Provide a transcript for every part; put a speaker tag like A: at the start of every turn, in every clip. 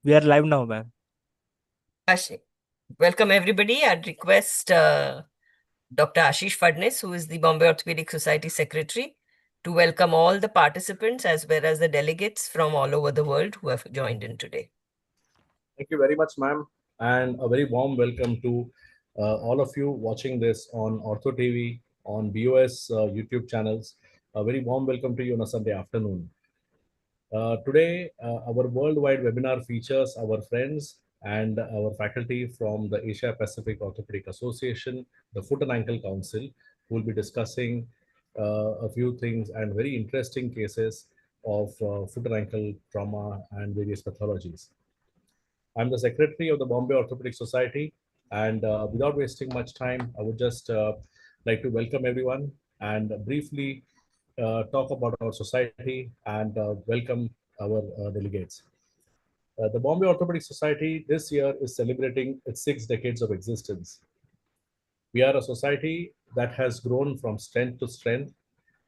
A: We are live now, ma'am.
B: Abhishek. Welcome everybody. I'd request Dr. Ashish Fadnis, who is the Bombay Orthopedic Society Secretary, to welcome all the participants as well as the delegates from all over the world who have joined in today.
C: Thank you very much, ma'am, and a very warm welcome to all of you watching this on Ortho TV, on BOS YouTube channels. A very warm welcome to you on a Sunday afternoon. Today, our worldwide webinar features our friends and our faculty from the Asia Pacific Orthopedic Association, the Foot and Ankle Council, who will be discussing a few things and very interesting cases of foot and ankle trauma and various pathologies. I'm the secretary of the Bombay Orthopedic Society, and without wasting much time, I would just like to welcome everyone and briefly talk about our society and welcome our delegates. The Bombay Orthopedic Society this year is celebrating its 6 decades of existence. We are a society that has grown from strength to strength,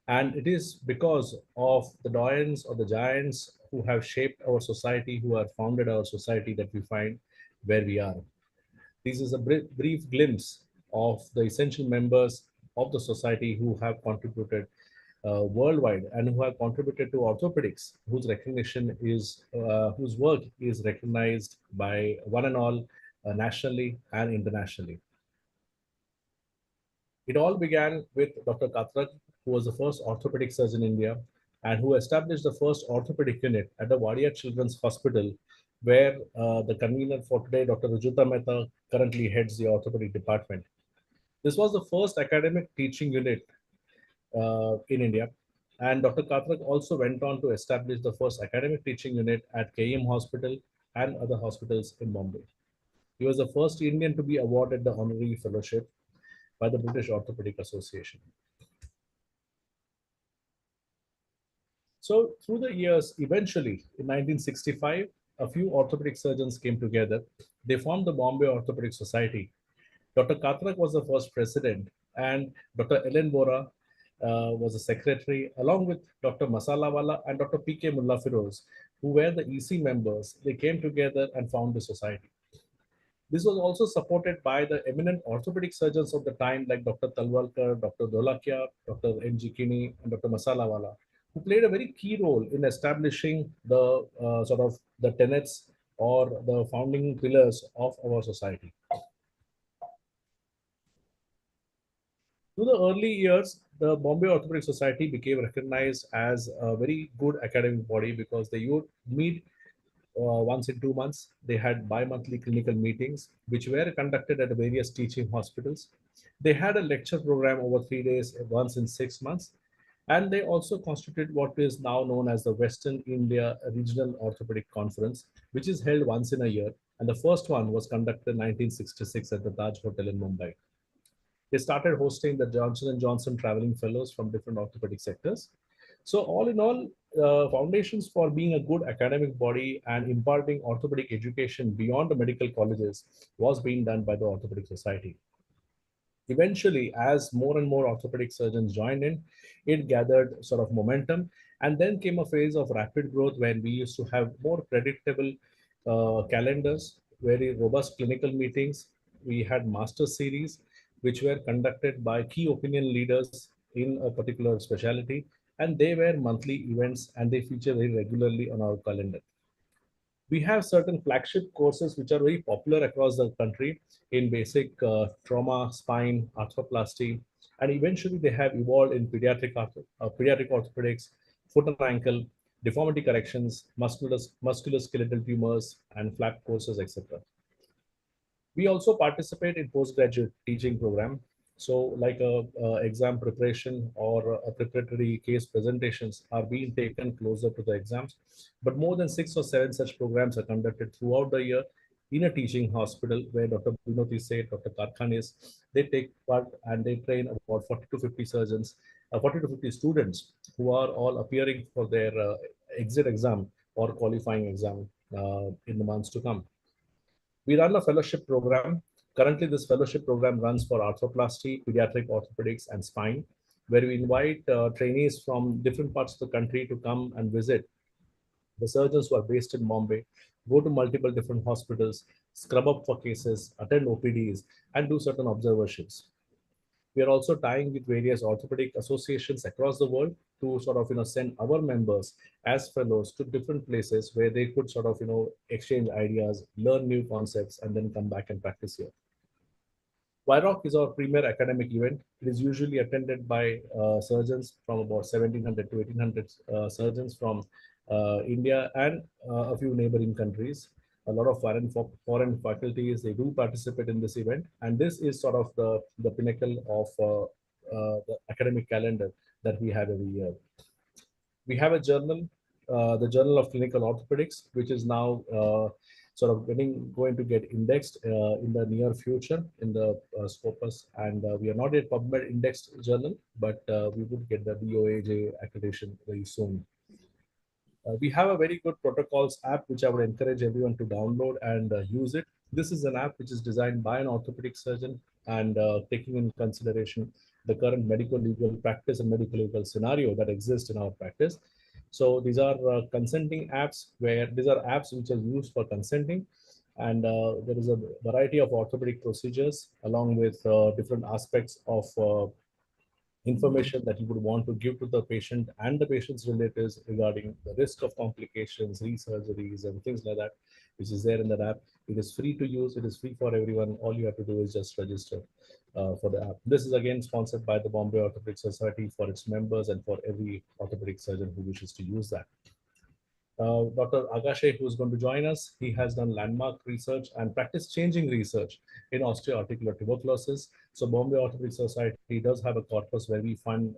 C: and it is because of the doyens or the giants who have shaped our society, who have founded our society, that we find where we are. This is a brief glimpse of the essential members of the society who have contributed worldwide and who have contributed to orthopedics, whose recognition is, whose work is recognized by one and all nationally and internationally. It all began with Dr. Katrak, who was the first orthopedic surgeon in India and who established the first orthopedic unit at the Wadia Children's Hospital, where the convener for today, Dr. Rujuta Mehta, currently heads the orthopedic department. This was the first academic teaching unit in India. And Dr. Katrak also went on to establish the first academic teaching unit at KEM Hospital and other hospitals in Bombay. He was the first Indian to be awarded the honorary fellowship by the British Orthopedic Association. So through the years, eventually in 1965, a few orthopedic surgeons came together. They formed the Bombay Orthopedic Society. Dr. Katrak was the first president, and Dr. Ellen Bora was the secretary, along with Dr. Masalawala and Dr. P.K. Mullah Firoz, who were the EC members. They came together and formed the society. This was also supported by the eminent orthopedic surgeons of the time, like Dr. Talwalkar, Dr. Dolakia, Dr. M.G. Kini, and Dr. Masalawala, who played a very key role in establishing the sort of the tenets or the founding pillars of our society. Through the early years, the Bombay Orthopedic Society became recognized as a very good academic body because they would meet once in 2 months. They had bi-monthly clinical meetings, which were conducted at various teaching hospitals. They had a lecture program over 3 days, once in 6 months. And they also constituted what is now known as the Western India Regional Orthopedic Conference, which is held once in a year. And the first one was conducted in 1966 at the Taj Hotel in Mumbai. They started hosting the Johnson & Johnson traveling fellows from different orthopedic sectors. So all in all, foundations for being a good academic body and imparting orthopedic education beyond the medical colleges was being done by the Orthopedic Society. Eventually, as more and more orthopedic surgeons joined in, it gathered sort of momentum. And then came a phase of rapid growth when we used to have more predictable calendars, very robust clinical meetings. We had master series, which were conducted by key opinion leaders in a particular specialty. And they were monthly events and they feature very regularly on our calendar. We have certain flagship courses which are very popular across the country in basic trauma, spine, arthroplasty, and eventually they have evolved in pediatric orthopedics, foot and ankle, deformity corrections, musculoskeletal tumors, and flap courses, etc. We also participate in postgraduate teaching program. So like exam preparation or a preparatory case presentations are being taken closer to the exams. But more than 6 or 7 such programs are conducted throughout the year in a teaching hospital where Dr. Moonot said, Dr. Karkhanis, they take part and they train about 40 to 50 surgeons, 40 to 50 students who are all appearing for their exit exam or qualifying exam in the months to come. We run a fellowship program. Currently, this fellowship program runs for arthroplasty, pediatric orthopedics, and spine, where we invite trainees from different parts of the country to come and visit The surgeons who are based in Bombay go to multiple different hospitals, scrub up for cases, attend OPDs, and do certain observerships. We are also tying with various orthopedic associations across the world to sort of send our members as fellows to different places where they could sort of exchange ideas, learn new concepts, and then come back and practice here. YROC is our premier academic event. It is usually attended by surgeons from about 1700 to 1800 surgeons from India and a few neighboring countries. A lot of foreign faculties, they do participate in this event. And this is sort of the pinnacle of the academic calendar that we have every year. We have a journal, the Journal of Clinical Orthopedics, which is now sort of going to get indexed in the near future in the Scopus. And we are not yet PubMed indexed journal, but we would get the BOAJ accreditation very soon. We have a very good protocols app, which I would encourage everyone to download and use it. This is an app which is designed by an orthopedic surgeon and taking in consideration the current medical legal practice and medical legal scenario that exists in our practice. So these are consenting apps where these are apps which are used for consenting. And there is a variety of orthopedic procedures along with different aspects of information that you would want to give to the patient and the patient's relatives regarding the risk of complications, resurgeries, and things like that, which is there in that app. It is free to use. It is free for everyone. All you have to do is just register for the app. This is again sponsored by the Bombay Orthopedic Society for its members and for every orthopedic surgeon who wishes to use that. Dr. Agashe, who is going to join us, he has done landmark research and practice-changing research in osteoarticular tuberculosis. So Bombay Orthopedic Society does have a corpus where we fund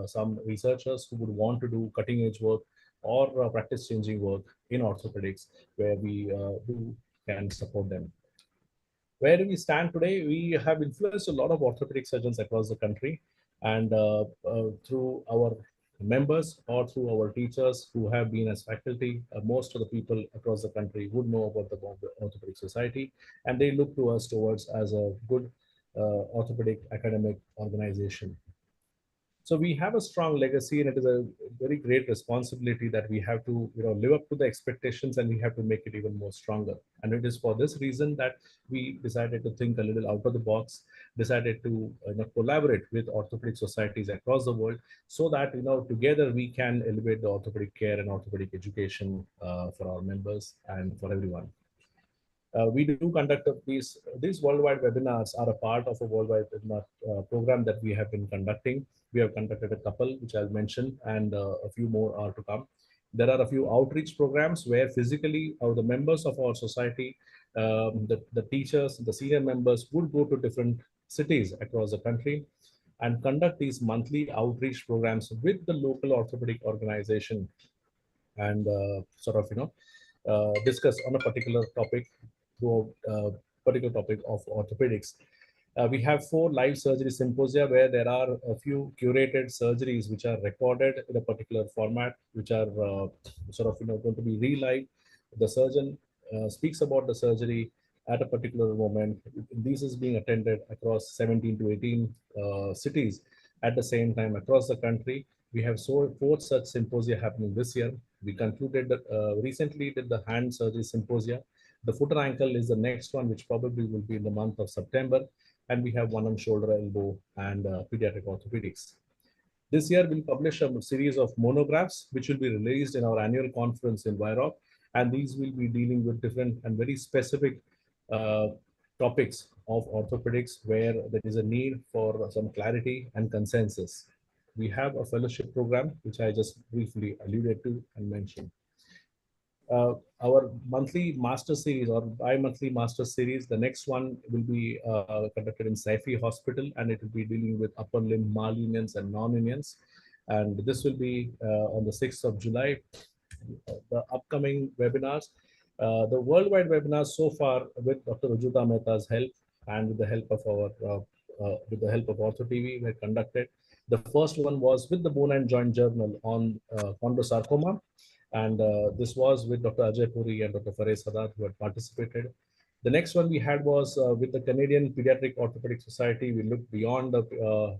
C: some researchers who would want to do cutting-edge work or practice-changing work in orthopedics, where we can support them. Where do we stand today? We have influenced a lot of orthopedic surgeons across the country, and through our members or through our teachers who have been as faculty, most of the people across the country would know about the Bombay Orthopedic Society, and they look to us towards as a good orthopedic academic organization. So we have a strong legacy, and it is a very great responsibility that we have to live up to the expectations, and we have to make it even more stronger. And it is for this reason that we decided to think a little out of the box, decided to collaborate with orthopedic societies across the world, so that together we can elevate the orthopedic care and orthopedic education for our members and for everyone. We do conduct these worldwide webinars are a part of a worldwide webinar program that we have been conducting. We have conducted a couple, which I'll mention, and a few more are to come. There are a few outreach programs where physically the members of our society, the teachers, the senior members would go to different cities across the country and conduct these monthly outreach programs with the local orthopedic organization and sort of discuss on a particular topic through a particular topic of orthopedics. We have 4 live surgery symposia where there are a few curated surgeries which are recorded in a particular format, which are sort of going to be relive. The surgeon speaks about the surgery at a particular moment. This is being attended across 17 to 18 cities at the same time across the country. We have 4 such symposia happening this year. We concluded recently did the hand surgery symposia. The foot and ankle is the next one, which probably will be in the month of September. And we have one on shoulder, elbow, and pediatric orthopedics. This year, we'll publish a series of monographs, which will be released in our annual conference in YROC. And these will be dealing with different and very specific topics of orthopedics where there is a need for some clarity and consensus. We have a fellowship program, which I just briefly alluded to and mentioned. Our monthly master series or bi-monthly master series, the next one will be conducted in Saifi Hospital, and it will be dealing with upper limb malunions and non-unions. And this will be on the 6th of July. The upcoming webinars, the worldwide webinars so far with Dr. Rujuta Mehta's help and with the help of our Ortho TV were conducted. The first one was with the Bone and Joint Journal on chondrosarcoma. And this was with Dr. Ajay Puri and Dr. Fares Haddad, who had participated. The next one we had was with the Canadian Pediatric Orthopedic Society. We looked beyond the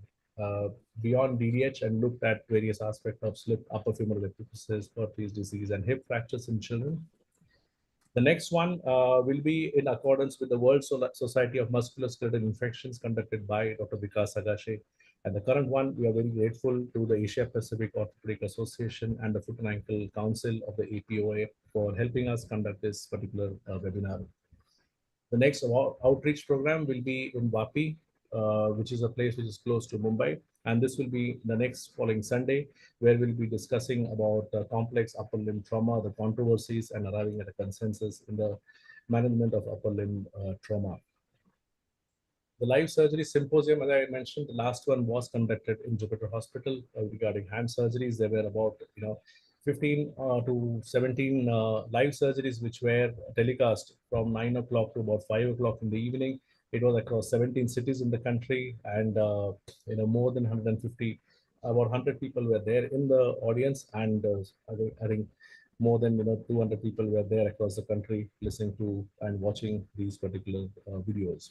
C: beyond DDH and looked at various aspects of slip, upper femoral epiphysis, Perthes disease, and hip fractures in children. The next one will be in accordance with the World Society of Musculoskeletal Infections conducted by Dr. Vikas Agashe. And the current one, we are very grateful to the Asia Pacific Orthopedic Association and the Foot and Ankle Council of the APOA for helping us conduct this particular webinar. The next outreach program will be in Vapi, which is a place which is close to Mumbai. And this will be the next following Sunday, where we'll be discussing about complex upper limb trauma, the controversies, and arriving at a consensus in the management of upper limb trauma. The live surgery symposium, as I mentioned, the last one was conducted in Jupiter Hospital regarding hand surgeries. There were about 15 to 17 live surgeries which were telecast from 9 o'clock to about 5 o'clock in the evening. It was across 17 cities in the country, and more than 150, about 100 people were there in the audience, and I think more than 200 people were there across the country listening to and watching these particular videos.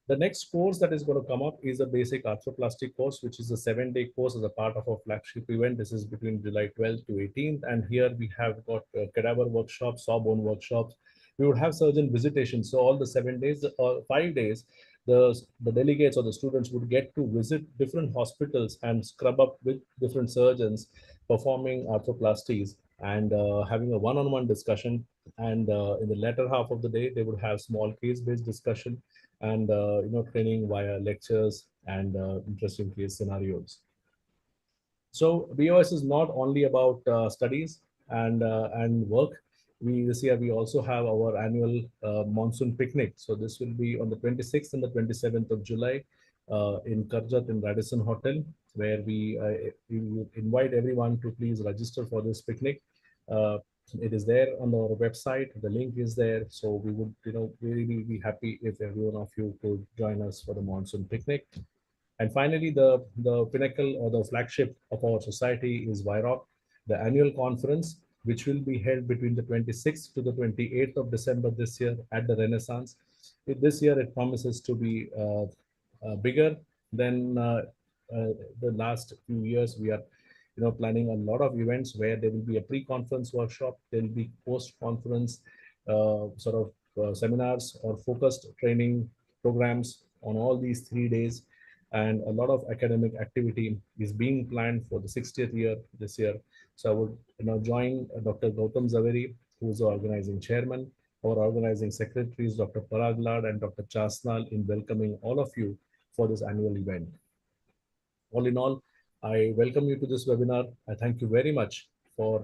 C: The next course that is going to come up is a basic arthroplasty course, which is a 7-day course as a part of our flagship event. This is between July 12th to 18th. And here we have got cadaver workshops, sawbone workshops. We would have surgeon visitation. So all the 7 days or 5 days, the delegates or the students would get to visit different hospitals and scrub up with different surgeons performing arthroplasties and having a one-on-one discussion. And in the latter half of the day, they would have small case-based discussion and training via lectures and interesting case scenarios. So BOS is not only about studies and work. This year we also have our annual monsoon picnic. So this will be on the 26th and the 27th of July in Karjat in Radisson Hotel, where we invite everyone to please register for this picnic. It is there on our website. The link is there. So we would, really be happy if every one of you could join us for the monsoon picnic. And finally, the pinnacle or the flagship of our society is VIROC, the annual conference, which will be held between the 26th to the 28th of December this year at the Renaissance. This year, it promises to be bigger than the last few years. We are planning a lot of events where there will be a pre-conference workshop, there will be post-conference seminars or focused training programs on all these 3 days, and a lot of academic activity is being planned for the 60th year this year. So I would join Dr. Gautam Zaveri, who is the organizing chairman. Our organizing secretaries, Dr. Paraglad and Dr. Chasnal, in welcoming all of you for this annual event. All in all, I welcome you to this webinar. I thank you very much for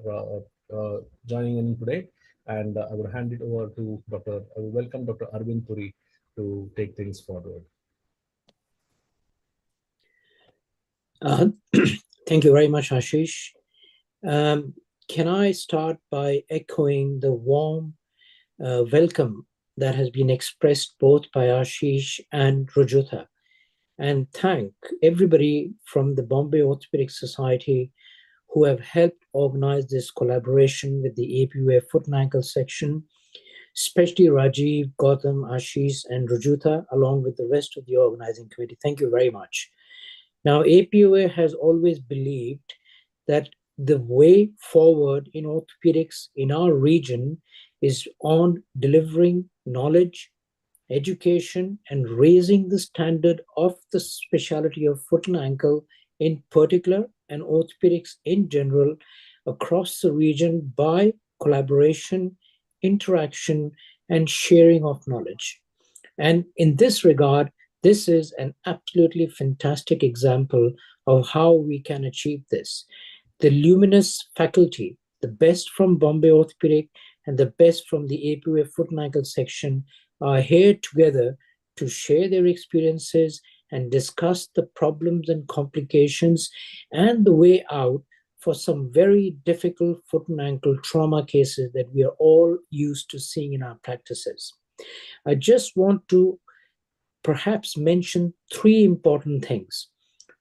C: joining in today. And I will hand it over to I will welcome Dr. Arvind Puri to take things forward.
A: Thank you very much, Ashish. Can I start by echoing the warm welcome that has been expressed both by Ashish and Rujutha, and thank everybody from the Bombay Orthopedic Society who have helped organize this collaboration with the APOA foot and ankle section, especially Rajiv, Gautam, Ashish, and Rujutha, along with the rest of the organizing committee. Thank you very much. Now, APOA has always believed that the way forward in orthopedics in our region is on delivering knowledge, education, and raising the standard of the specialty of foot and ankle in particular, and orthopedics in general across the region by collaboration, interaction, and sharing of knowledge. And in this regard, this is an absolutely fantastic example of how we can achieve this. The luminous faculty, the best from Bombay Orthopedic and the best from the APOA foot and ankle section, are here together to share their experiences and discuss the problems and complications and the way out for some very difficult foot and ankle trauma cases that we are all used to seeing in our practices. I just want to perhaps mention 3 important things.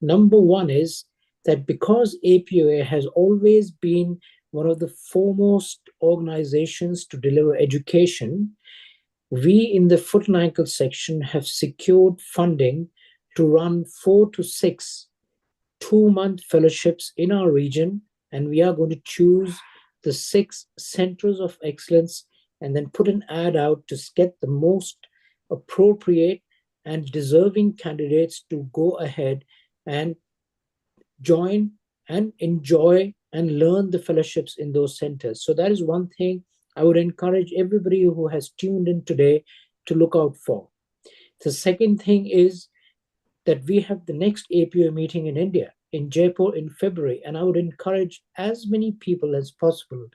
A: Number one is that because APOA has always been one of the foremost organizations to deliver education, we in the foot and ankle section have secured funding to run 4 to 6 2-month fellowships in our region, and we are going to choose the 6 centers of excellence and then put an ad out to get the most appropriate and deserving candidates to go ahead and join and enjoy and learn the fellowships in those centers. So that is one thing I would encourage everybody who has tuned in today to look out for. The second thing is that we have the next APOA meeting in India, in Jaipur in February, and I would encourage as many people as possible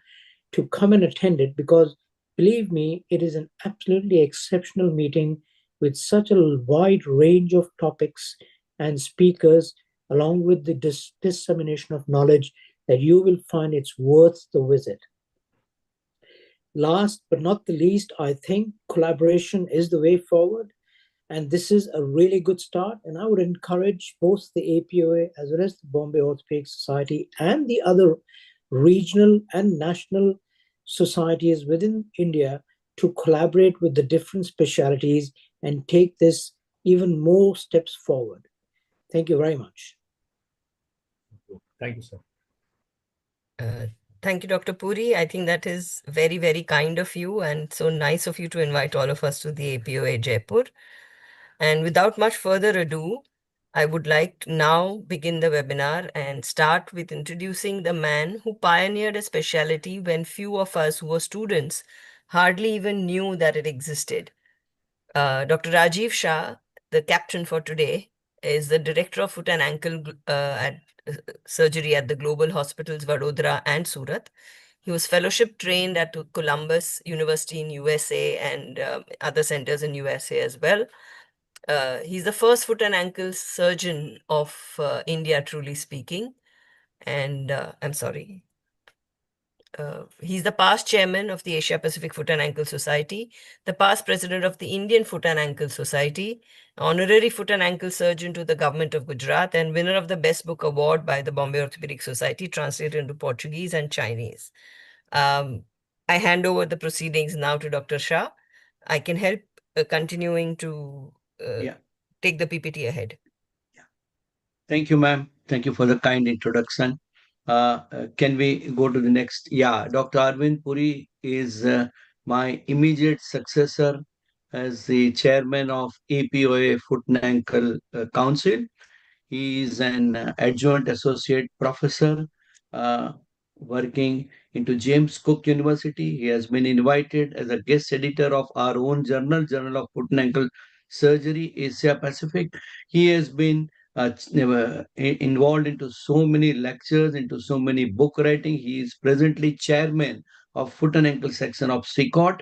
A: to come and attend it, because believe me, it is an absolutely exceptional meeting with such a wide range of topics and speakers, along with the dissemination of knowledge, that you will find it's worth the visit. Last but not the least, I think collaboration is the way forward. And this is a really good start. And I would encourage both the APOA as well as the Bombay Orthopedic Society and the other regional and national societies within India to collaborate with the different specialties and take this even more steps forward. Thank you very much.
C: Thank you, sir.
B: Thank you, Dr. Puri. I think that is very, very kind of you, and so nice of you to invite all of us to the APOA Jaipur. And without much further ado, I would like to now begin the webinar and start with introducing the man who pioneered a specialty when few of us who were students hardly even knew that it existed. Dr. Rajiv Shah, the captain for today, is the director of foot and ankle surgery at the Global Hospitals Vadodara and Surat. He was fellowship trained at Columbus University in USA and other centers in USA as well. He's the first foot and ankle surgeon of India, truly speaking. And I'm sorry. He's the past chairman of the Asia Pacific Foot and Ankle Society, the past president of the Indian Foot and Ankle Society, honorary foot and ankle surgeon to the government of Gujarat, and winner of the Best Book Award by the Bombay Orthopedic Society, translated into Portuguese and Chinese. I hand over the proceedings now to Dr. Shah. I can help continuing to take the PPT ahead.
D: Thank you, ma'am. Thank you for the kind introduction. Can we go to the next? Yeah, Dr. Arvind Puri is my immediate successor as the chairman of APOA Foot and Ankle Council. He is an adjunct associate professor working into James Cook University. He has been invited as a guest editor of our own journal, Journal of Foot and Ankle Surgery, Asia Pacific. He has been involved into so many lectures, into so many book writing. He is presently chairman of Foot and Ankle section of SICOT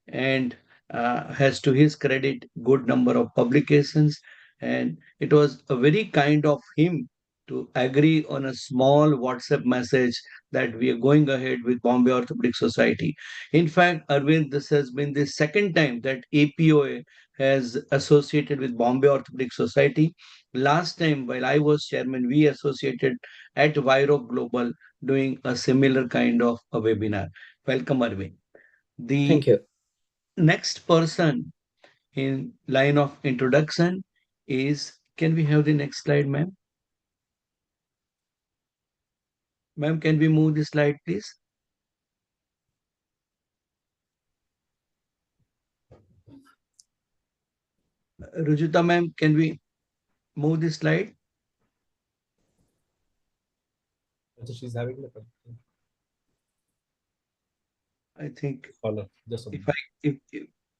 D: and has to his credit good number of publications. And it was a very kind of him to agree on a small WhatsApp message that we are going ahead with Bombay Orthopedic Society. In fact, Arvind, this has been the second time that APOA has associated with Bombay Orthopedic Society. Last time, while I was chairman, we associated at Viro Global doing a similar kind of a webinar. Welcome, Arvind.
A: Thank you.
D: Next person in line of introduction is, can we have the next slide, ma'am? Ma'am, can we move the slide, please? Rujuta, ma'am, can we move the slide?
C: So she's having the
D: I think
C: just
D: if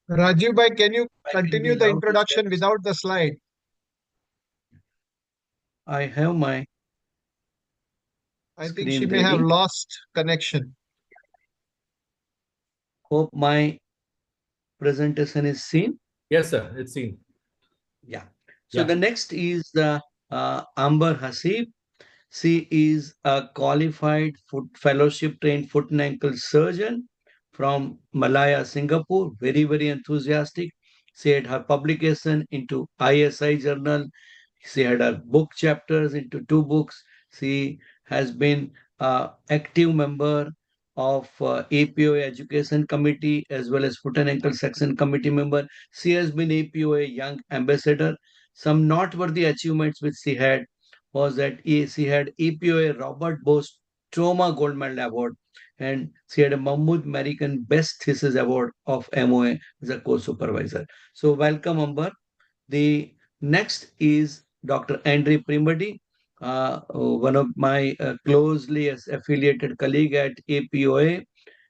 E: Rajiv bhai, can you
D: I can
E: continue
D: be
E: the
D: allowed to
E: introduction
D: share.
E: without the slide?
D: I have my
E: I think
D: screen
E: she may have
D: ready.
E: lost connection.
D: Hope my presentation is seen.
C: Yes, sir. It's seen.
D: Yeah. So the next is Amber Haseeb. She is a qualified fellowship trained foot and ankle surgeon from Malaya, Singapore. Very, very enthusiastic. She had her publication into ISI journal. She had her book chapters into 2 books. She has been an active member of APOA Education Committee as well as Foot and Ankle Section Committee member. She has been APOA Young Ambassador. Some noteworthy achievements which she had was that she had APOA Robert Bose Trauma Gold Medal Award, and she had a Mahmood American Best Thesis Award of MOA as a co-supervisor. So welcome, Amber. The next is Dr. Andri Primardhi, one of my closely affiliated colleague at APOA,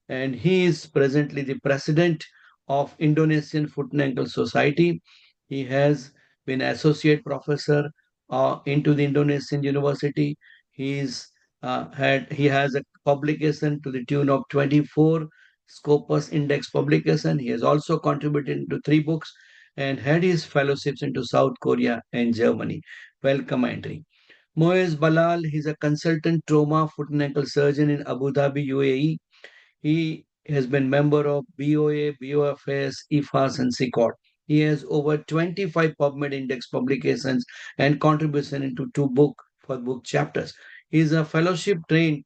D: and he is presently the president of Indonesian Foot and Ankle Society. He has been associate professor into the Indonesian University. He has a publication to the tune of 24 Scopus Index publication. He has also contributed to 3 books and had his fellowships into South Korea and Germany. Welcome, Andri. Moez Ballal, he's a consultant trauma foot and ankle surgeon in Abu Dhabi, UAE. He has been member of BOA, BOFS, IFAS, and SICOT. He has over 25 PubMed Index publications and contribution into 2 book chapters. He is a fellowship trained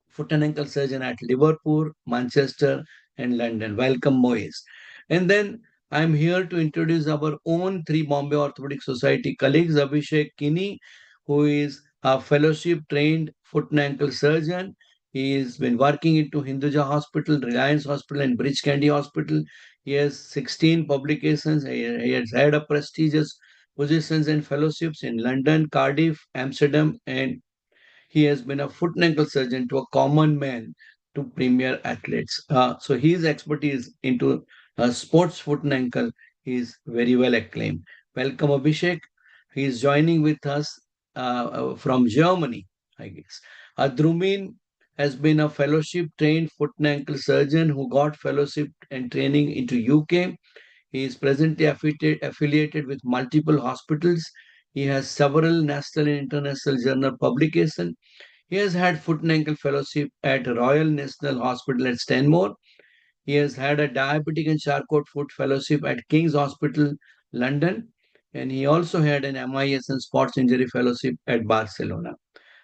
D: foot and ankle surgeon at Liverpool, Manchester, and London. Welcome, Moez. And then I'm here to introduce our own 3 Bombay Orthopedic Society colleagues, Abhishek Kini, who is a fellowship trained foot and ankle surgeon. He has been working into Hinduja Hospital, Reliance Hospital, and Bridge Candy Hospital. He has 16 publications. He has had a prestigious positions and fellowships in London, Cardiff, Amsterdam, and he has been a foot and ankle surgeon to a common man to premier athletes. So his expertise into sports foot and ankle is very well acclaimed. Welcome, Abhishek. He is joining with us from Germany, I guess. Dhrumin has been a fellowship trained foot and ankle surgeon who got fellowship and training into UK. He is presently affiliated with multiple hospitals. He has several national and international journal publications. He has had foot and ankle fellowship at Royal National Hospital at Stanmore. He has had a diabetic and Charcot foot fellowship at King's Hospital, London. And he also had an MIS and sports injury fellowship at Barcelona.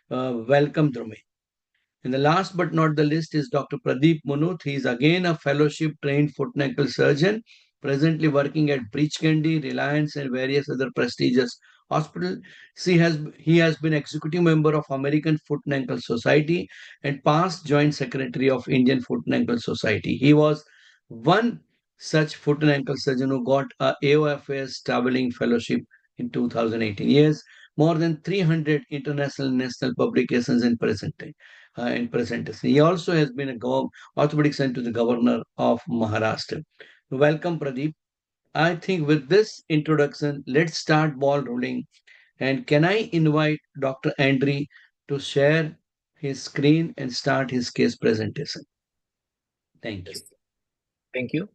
D: Welcome, Dhrumin. And the last but not the least is Dr. Pradeep Moonot. He is again a fellowship trained foot and ankle surgeon, presently working at Bridge Candy, Reliance, and various other prestigious hospitals. He has been executive member of American Foot and Ankle Society and past joint secretary of Indian Foot and Ankle Society. He was one such foot and ankle surgeon who got a AOFAS traveling fellowship in 2018. He has more than 300 international and national publications in presentation. He also has been a orthopedic son to the governor of Maharashtra. Welcome, Pradeep. I think with this introduction, let's start ball rolling. And can I invite Dr. Andri to share his screen and start his case presentation? Thank you.
F: Thank you.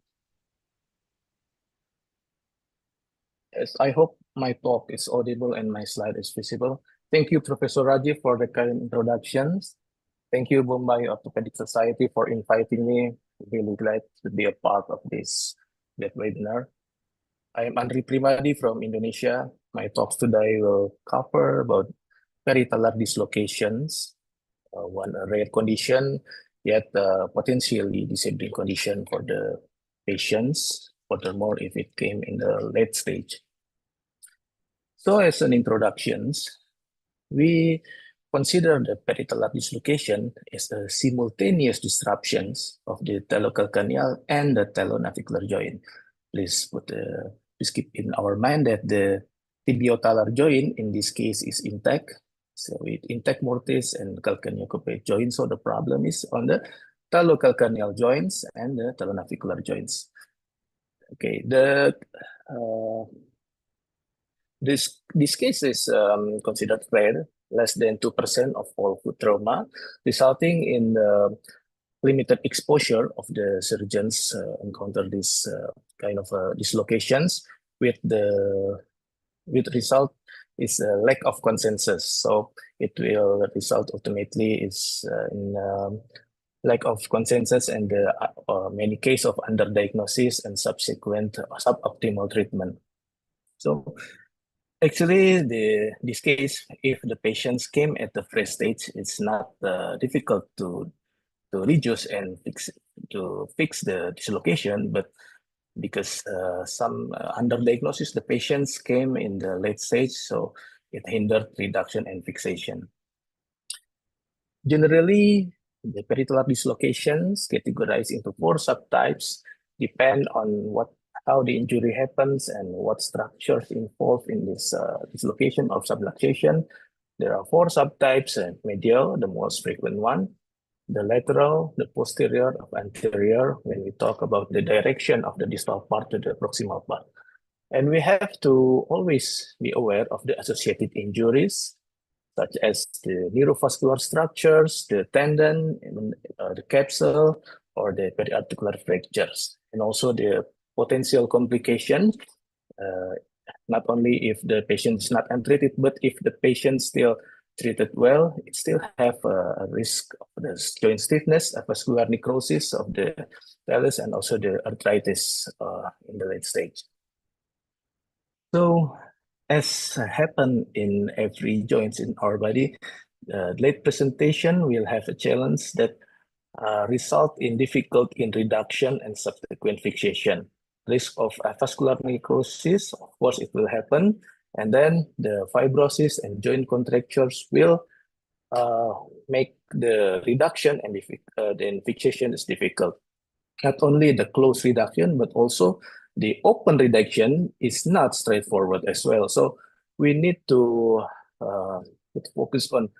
F: Yes, I hope my talk is audible and my slide is visible. Thank you, Professor Rajiv, for the kind introductions. Thank you, Bombay Orthopedic Society, for inviting me. Really glad to be a part of this webinar. I am Andri Primardhi from Indonesia. My talks today will cover about peritalar dislocations, one rare condition, yet potentially disabling condition for the patients, furthermore if it came in the late stage. So as an introduction, we consider the peritalar dislocation as a simultaneous disruptions of the talocalcaneal and the talonavicular joint. Please keep in our mind that the tibiotalar joint in this case is intact. So with intact mortise and calcaneocopae joints. So the problem is on the talocalcaneal joints and the talonavicular joints. Okay, this case is considered rare, less than 2% of all foot trauma, resulting in limited exposure of the surgeons encounter this kind of dislocations with result is a lack of consensus. So it will result ultimately is in lack of consensus and many cases of underdiagnosis and subsequent suboptimal treatment. So actually, this case, if the patients came at the first stage, it's not difficult to reduce and fix the dislocation, but because some underdiagnosis, the patients came in the late stage, so it hindered reduction and fixation. Generally, the peritalar dislocations categorized into 4 subtypes depend on how the injury happens and what structures involved in this dislocation or subluxation. There are 4 subtypes: medial, the most frequent one, the lateral, the posterior, of anterior, when we talk about the direction of the distal part to the proximal part. And we have to always be aware of the associated injuries, such as the neurovascular structures, the tendon, the capsule, or the periarticular fractures, and also the potential complications, not only if the patient is not untreated, but if the patient still treated well, it still have a risk of the joint stiffness, a vascular necrosis of the talus, and also the arthritis in the late stage. So, as happened in every joint in our body, late presentation will have a challenge that result in difficulty in reduction and subsequent fixation. Risk of vascular necrosis, of course, it will happen, and then the fibrosis and joint contractures will make the reduction and then fixation is difficult. Not only the close reduction, but also the open reduction is not straightforward as well. So we need to focus on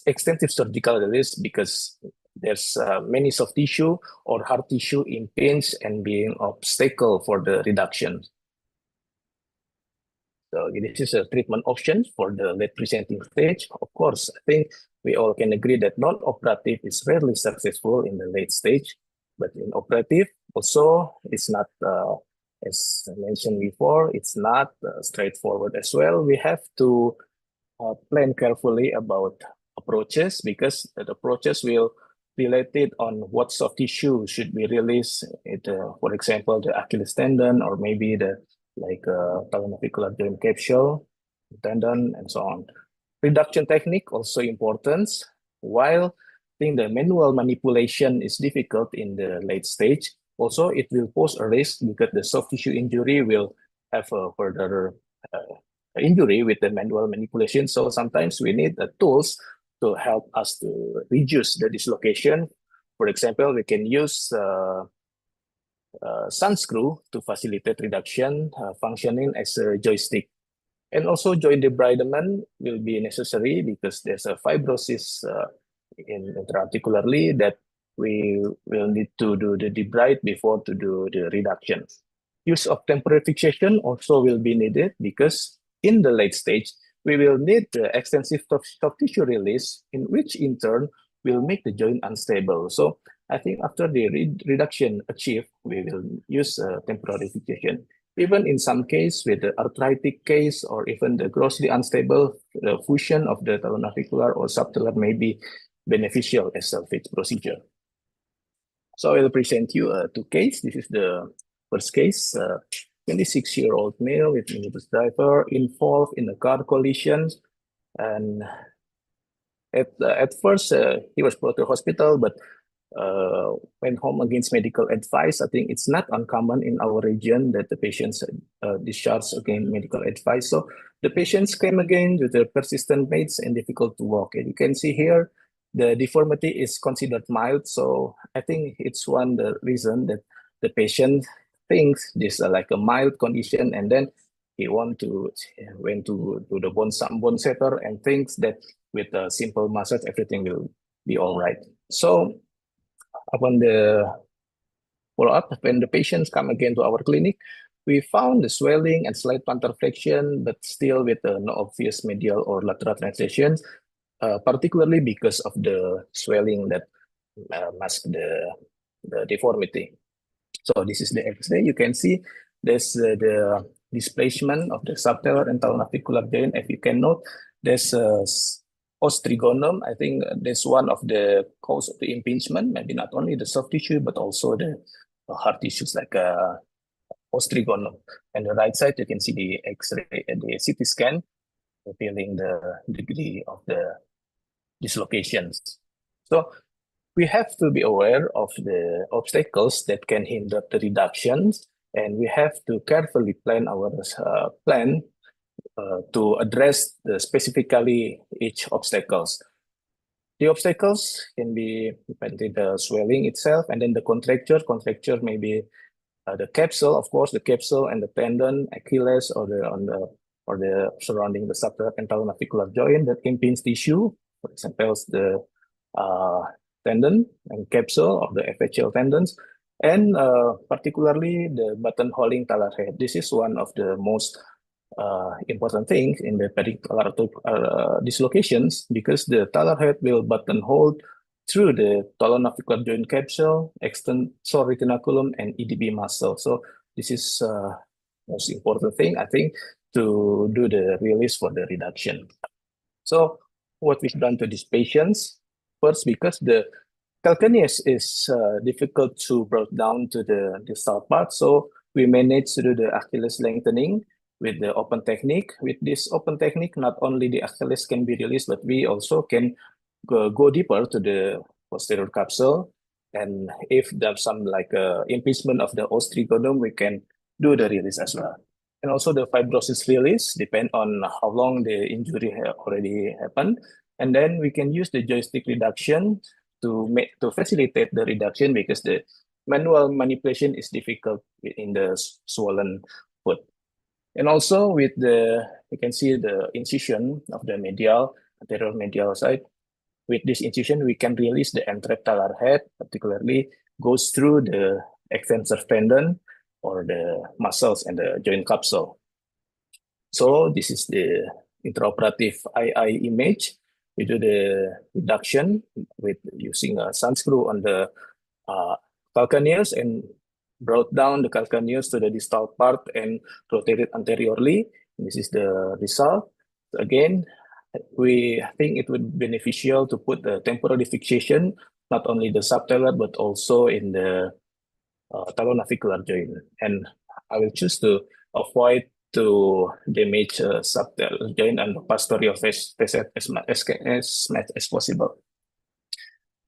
F: extensive surgical release because there's many soft tissue or hard tissue impinge and being obstacle for the reduction. So this is a treatment option for the late presenting stage. Of course, I think we all can agree that non-operative is rarely successful in the late stage, but in operative also it's not, as I mentioned before, it's not straightforward as well. We have to plan carefully about approaches because the approaches will related on what soft tissue should be released. For example, the Achilles tendon or maybe the talonavicular joint capsule, tendon, and so on. Reduction technique also important. While I think the manual manipulation is difficult in the late stage, also it will pose a risk because the soft tissue injury will have a further injury with the manual manipulation. So sometimes we need the tools to help us to reduce the dislocation. For example, we can use sun screw to facilitate reduction, functioning as a joystick. And also joint debridement will be necessary because there's a fibrosis intraarticularly that we will need to do the debride before to do the reduction. Use of temporary fixation also will be needed because in the late stage, we will need the extensive soft tissue release, in which in turn will make the joint unstable. So I think after the reduction achieved, we will use temporary fixation. Even in some case with the arthritic case or even the grossly unstable, the fusion of the talonavicular or subtalar may be beneficial as a fit procedure. So I will present you 2 cases. This is the first case. 26-year-old male with minibus driver involved in a car collision, and at first he was brought to hospital, but went home against medical advice. I think it's not uncommon in our region that the patients discharge against medical advice. So the patients came again with the persistent pains and difficult to walk. And you can see here the deformity is considered mild. So I think it's one the reason that the patient thinks this is like a mild condition, and then he went to the bone setter and thinks that with a simple massage everything will be all right. So upon the follow-up, when the patients come again to our clinic, we found the swelling and slight plantar flexion, but still with no obvious medial or lateral translation, particularly because of the swelling that mask the deformity. So this is the X-ray. You can see there's the displacement of the subtalar and talonavicular joint. If you can note, there's ostrigonum. I think that's one of the cause of the impingement, maybe not only the soft tissue, but also the hard tissues like ostrigonum. And the right side, you can see the X-ray and the CT scan revealing the degree of the dislocations. So we have to be aware of the obstacles that can hinder the reductions, and we have to carefully plan our plan to address specifically each obstacles. The obstacles can be the swelling itself, and then the contracture. Contracture may be the capsule, of course, the capsule and the tendon, Achilles, or the surrounding the subtalar and talonavicular joint that impedes tissue. For example, the tendon and capsule of the FHL tendons, and particularly the buttonholing talar head. This is one of the most important things in the peritalar dislocations, because the talar head will buttonhole through the talonavicular joint capsule, extensor retinaculum, and EDB muscle. So this is most important thing, I think, to do the release for the reduction. So what we've done to these patients, first, because the calcaneus is difficult to break down to the distal part, so we managed to do the Achilles lengthening with the open technique. With this open technique, not only the Achilles can be released, but we also can go deeper to the posterior capsule. And if there's some impingement of the ostrigodum, we can do the release as well. And also the fibrosis release depend on how long the injury already happened. And then we can use the joystick reduction to facilitate the reduction, because the manual manipulation is difficult in the swollen foot. And also with you can see the incision of the anterior medial side. With this incision, we can release the entrapment head, particularly goes through the extensor tendon or the muscles and the joint capsule. So this is the intraoperative II image. We do the reduction with using a sun screw on the calcaneus and brought down the calcaneus to the distal part and rotated anteriorly. This is the result. Again, we think it would be beneficial to put the temporary fixation, not only the subtalar, but also in the talonavicular joint. And I will choose to avoid to damage subtalar joint and the posterior facet as much as possible.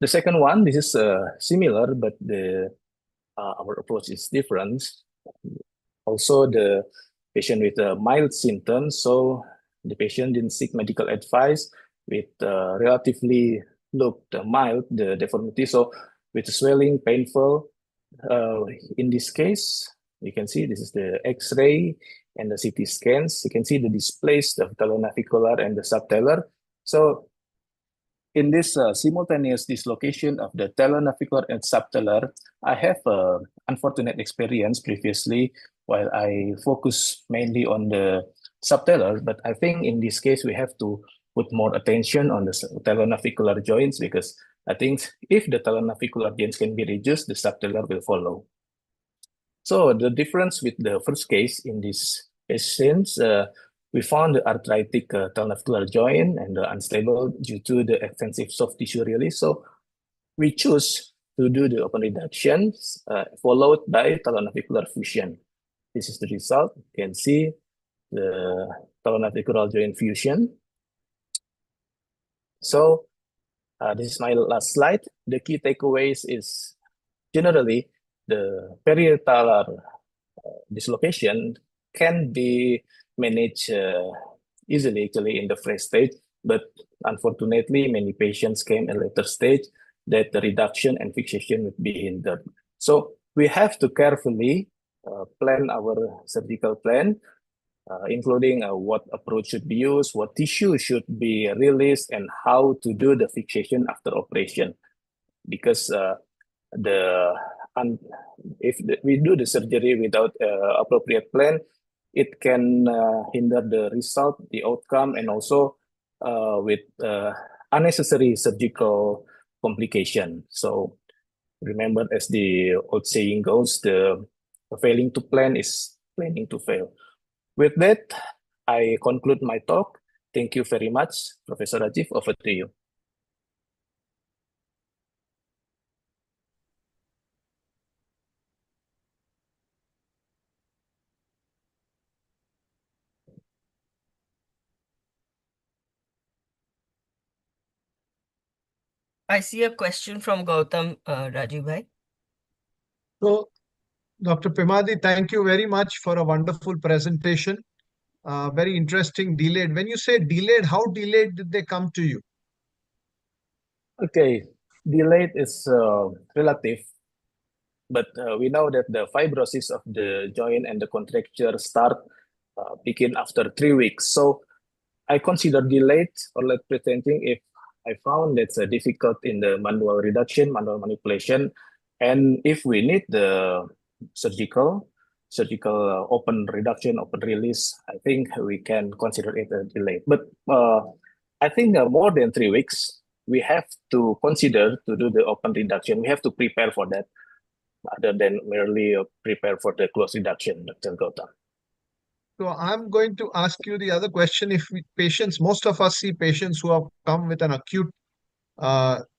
F: The second one, this is similar, but our approach is different. Also, the patient with mild symptoms, so the patient didn't seek medical advice with relatively looked mild, the deformity. So with swelling, painful. In this case, you can see this is the X-ray and the CT scans. You can see the displaced of talonavicular and the subtalar. So in this simultaneous dislocation of the talonavicular and subtalar, I have an unfortunate experience previously while I focus mainly on the subtalar, but I think in this case we have to put more attention on the talonavicular joints, because I think if the talonavicular joints can be reduced, the subtalar will follow. So the difference with the first case in this patients, we found the arthritic talonavicular joint and unstable due to the extensive soft tissue release. So we choose to do the open reduction followed by talonavicular fusion. This is the result. You can see the talonavicular joint fusion. So this is my last slide. The key takeaways is generally the peritalar dislocation can be managed easily actually in the fresh stage, but unfortunately many patients came at a later stage that the reduction and fixation would be hindered. So we have to carefully plan our surgical plan, including what approach should be used, what tissue should be released, and how to do the fixation after operation. Because if we do the surgery without appropriate plan, it can hinder the result, the outcome, and also with unnecessary surgical complication. So remember, as the old saying goes, the failing to plan is planning to fail. With that, I conclude my talk. Thank you very much. Professor Rajiv, over to you.
B: I see a question from Gautam, Rajiv bhai.
E: So, Dr. Primardhi, thank you very much for a wonderful presentation. Very interesting. Delayed. When you say delayed, how delayed did they come to you?
F: Okay, delayed is relative, but we know that the fibrosis of the joint and the contracture start begin after 3 weeks. So I consider delayed or late presenting if I found that's difficult in the manual reduction, manual manipulation, and if we need the surgical open reduction, open release, I think we can consider it a delay. But I think more than 3 weeks, we have to consider to do the open reduction. We have to prepare for that rather than merely prepare for the close reduction, Dr. Gautam.
E: So I'm going to ask you the other question. If patients, most of us see patients who have come with an acute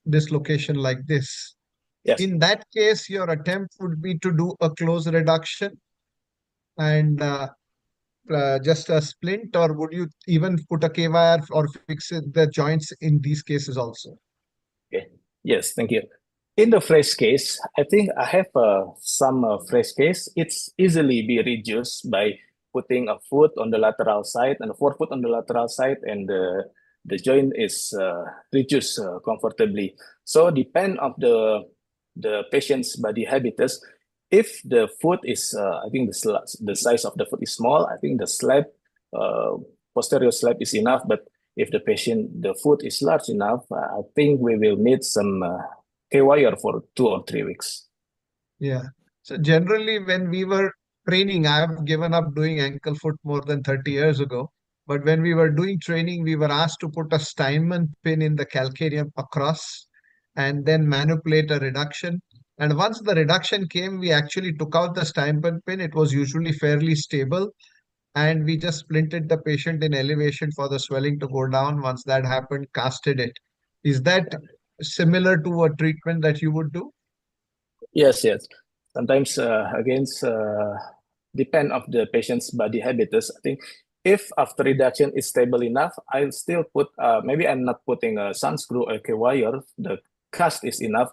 E: dislocation like this.
F: Yes.
E: In that case, your attempt would be to do a close reduction and just a splint, or would you even put a K-wire or fix the joints in these cases also?
F: Okay. Yes, thank you. In the fresh case, I think I have some fresh case. It's easily be reduced by putting a foot on the lateral side and a forefoot on the lateral side, and the joint is reduced comfortably. So depend of the patient's body habitus. If the foot is, I think the size of the foot is small, I think the slab, posterior slab is enough. But if the foot is large enough, I think we will need some K-wire for 2 or 3 weeks.
E: Yeah. So generally, when we were training, I've given up doing ankle foot more than 30 years ago. But when we were doing training, we were asked to put a Steinman pin in the calcaneum across and then manipulate a reduction. And once the reduction came, we actually took out the Steinman pin. It was usually fairly stable. And we just splinted the patient in elevation for the swelling to go down. Once that happened, casted it. Is that similar to a treatment that you would do?
F: Yes, yes. Sometimes against depend of the patient's body habitus. I think if after reduction is stable enough, I'll still put maybe I'm not putting a sun screw or K-wire. The cast is enough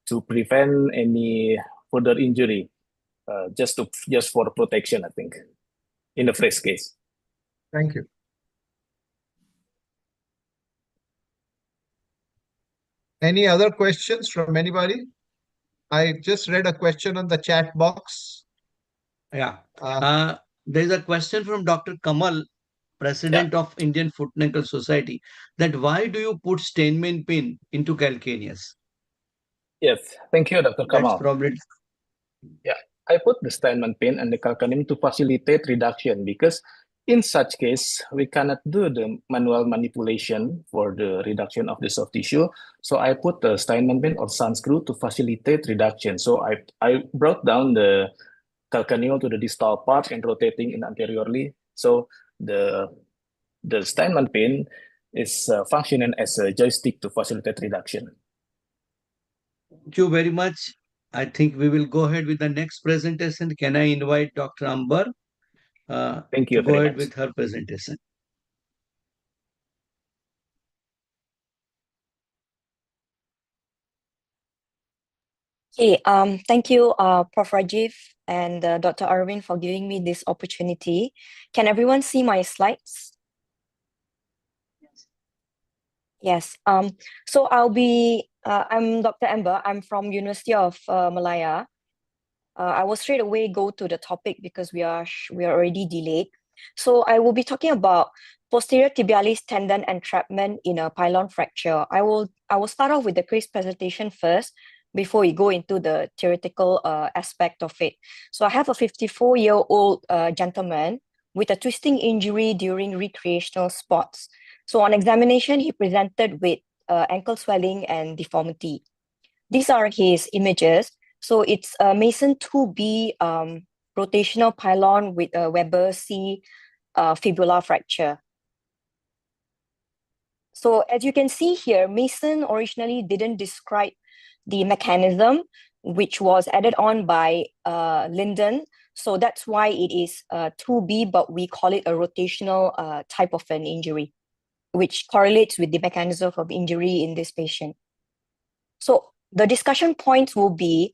F: to prevent any further injury. Just for protection, I think, in the fresh case.
E: Thank you. Any other questions from anybody? I just read a question on the chat box.
D: Yeah. There's a question from Dr. Kamal, President of Indian Foot and Ankle Society, that why do you put Steinman pin into calcaneus?
F: Yes, thank you, Dr.
D: That's
F: Kamal.
D: probably...
F: Yeah, I put the Steinman pin and the calcaneum to facilitate reduction because in such case, we cannot do the manual manipulation for the reduction of the soft tissue. So I put the Steinman pin or sun screw to facilitate reduction. So I brought down the calcaneum to the distal part and rotating in anteriorly. So the Steinman pin is functioning as a joystick to facilitate reduction.
D: Thank you very much. I think we will go ahead with the next presentation. Can I invite Dr. Amber
F: Thank you
D: to go
F: very
D: ahead
F: much.
D: with her presentation?
G: Okay, thank you, Prof. Rajiv and Dr. Arvind for giving me this opportunity. Can everyone see my slides? Yes. So I'm Dr. Amber. I'm from University of Malaya. I will straight away go to the topic because we are already delayed. So I will be talking about posterior tibialis tendon entrapment in a pilon fracture. I will start off with the case presentation first before we go into the theoretical aspect of it. So I have a 54-year-old gentleman with a twisting injury during recreational sports. So on examination, he presented with ankle swelling and deformity. These are his images. So it's a Mason 2B rotational pylon with a Weber C fibula fracture. So as you can see here, Mason originally didn't describe the mechanism, which was added on by Linden. So that's why it is 2B, but we call it a rotational type of an injury, which correlates with the mechanism of injury in this patient. So the discussion points will be,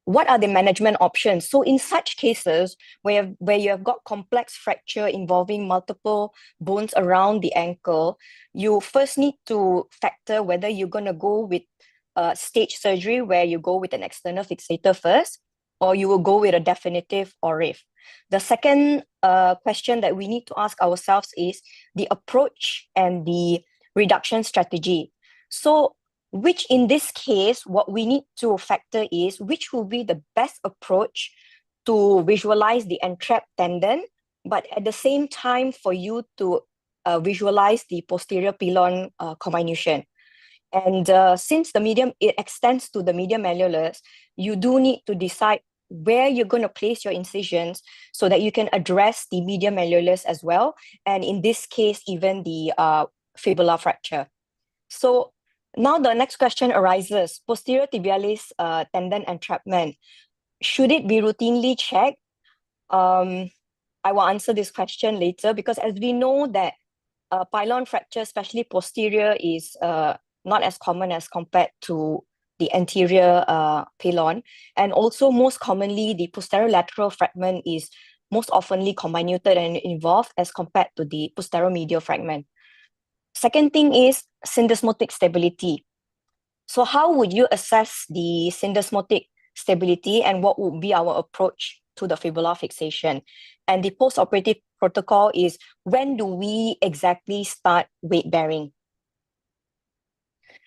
G: what are the management options? So in such cases where you have got complex fracture involving multiple bones around the ankle, you first need to factor whether you're going to go with stage surgery where you go with an external fixator first, or you will go with a definitive ORIF. The second question that we need to ask ourselves is the approach and the reduction strategy. So which in this case, what we need to factor is which will be the best approach to visualize the entrapped tendon, but at the same time for you to visualize the posterior pilon comminution. And since the medium, it extends to the medium malleolars, you do need to decide where you're going to place your incisions so that you can address the medium malleolars as well. And in this case, even the fibular fracture. So now the next question arises, posterior tibialis tendon entrapment. Should it be routinely checked? I will answer this question later, because as we know that pilon fracture, especially posterior, is not as common as compared to the anterior pilon. And also most commonly, the posterolateral fragment is most oftenly comminuted and involved as compared to the posteromedial fragment. Second thing is syndesmotic stability. So how would you assess the syndesmotic stability, and what would be our approach to the fibular fixation? And the post-operative protocol is, when do we exactly start weight bearing?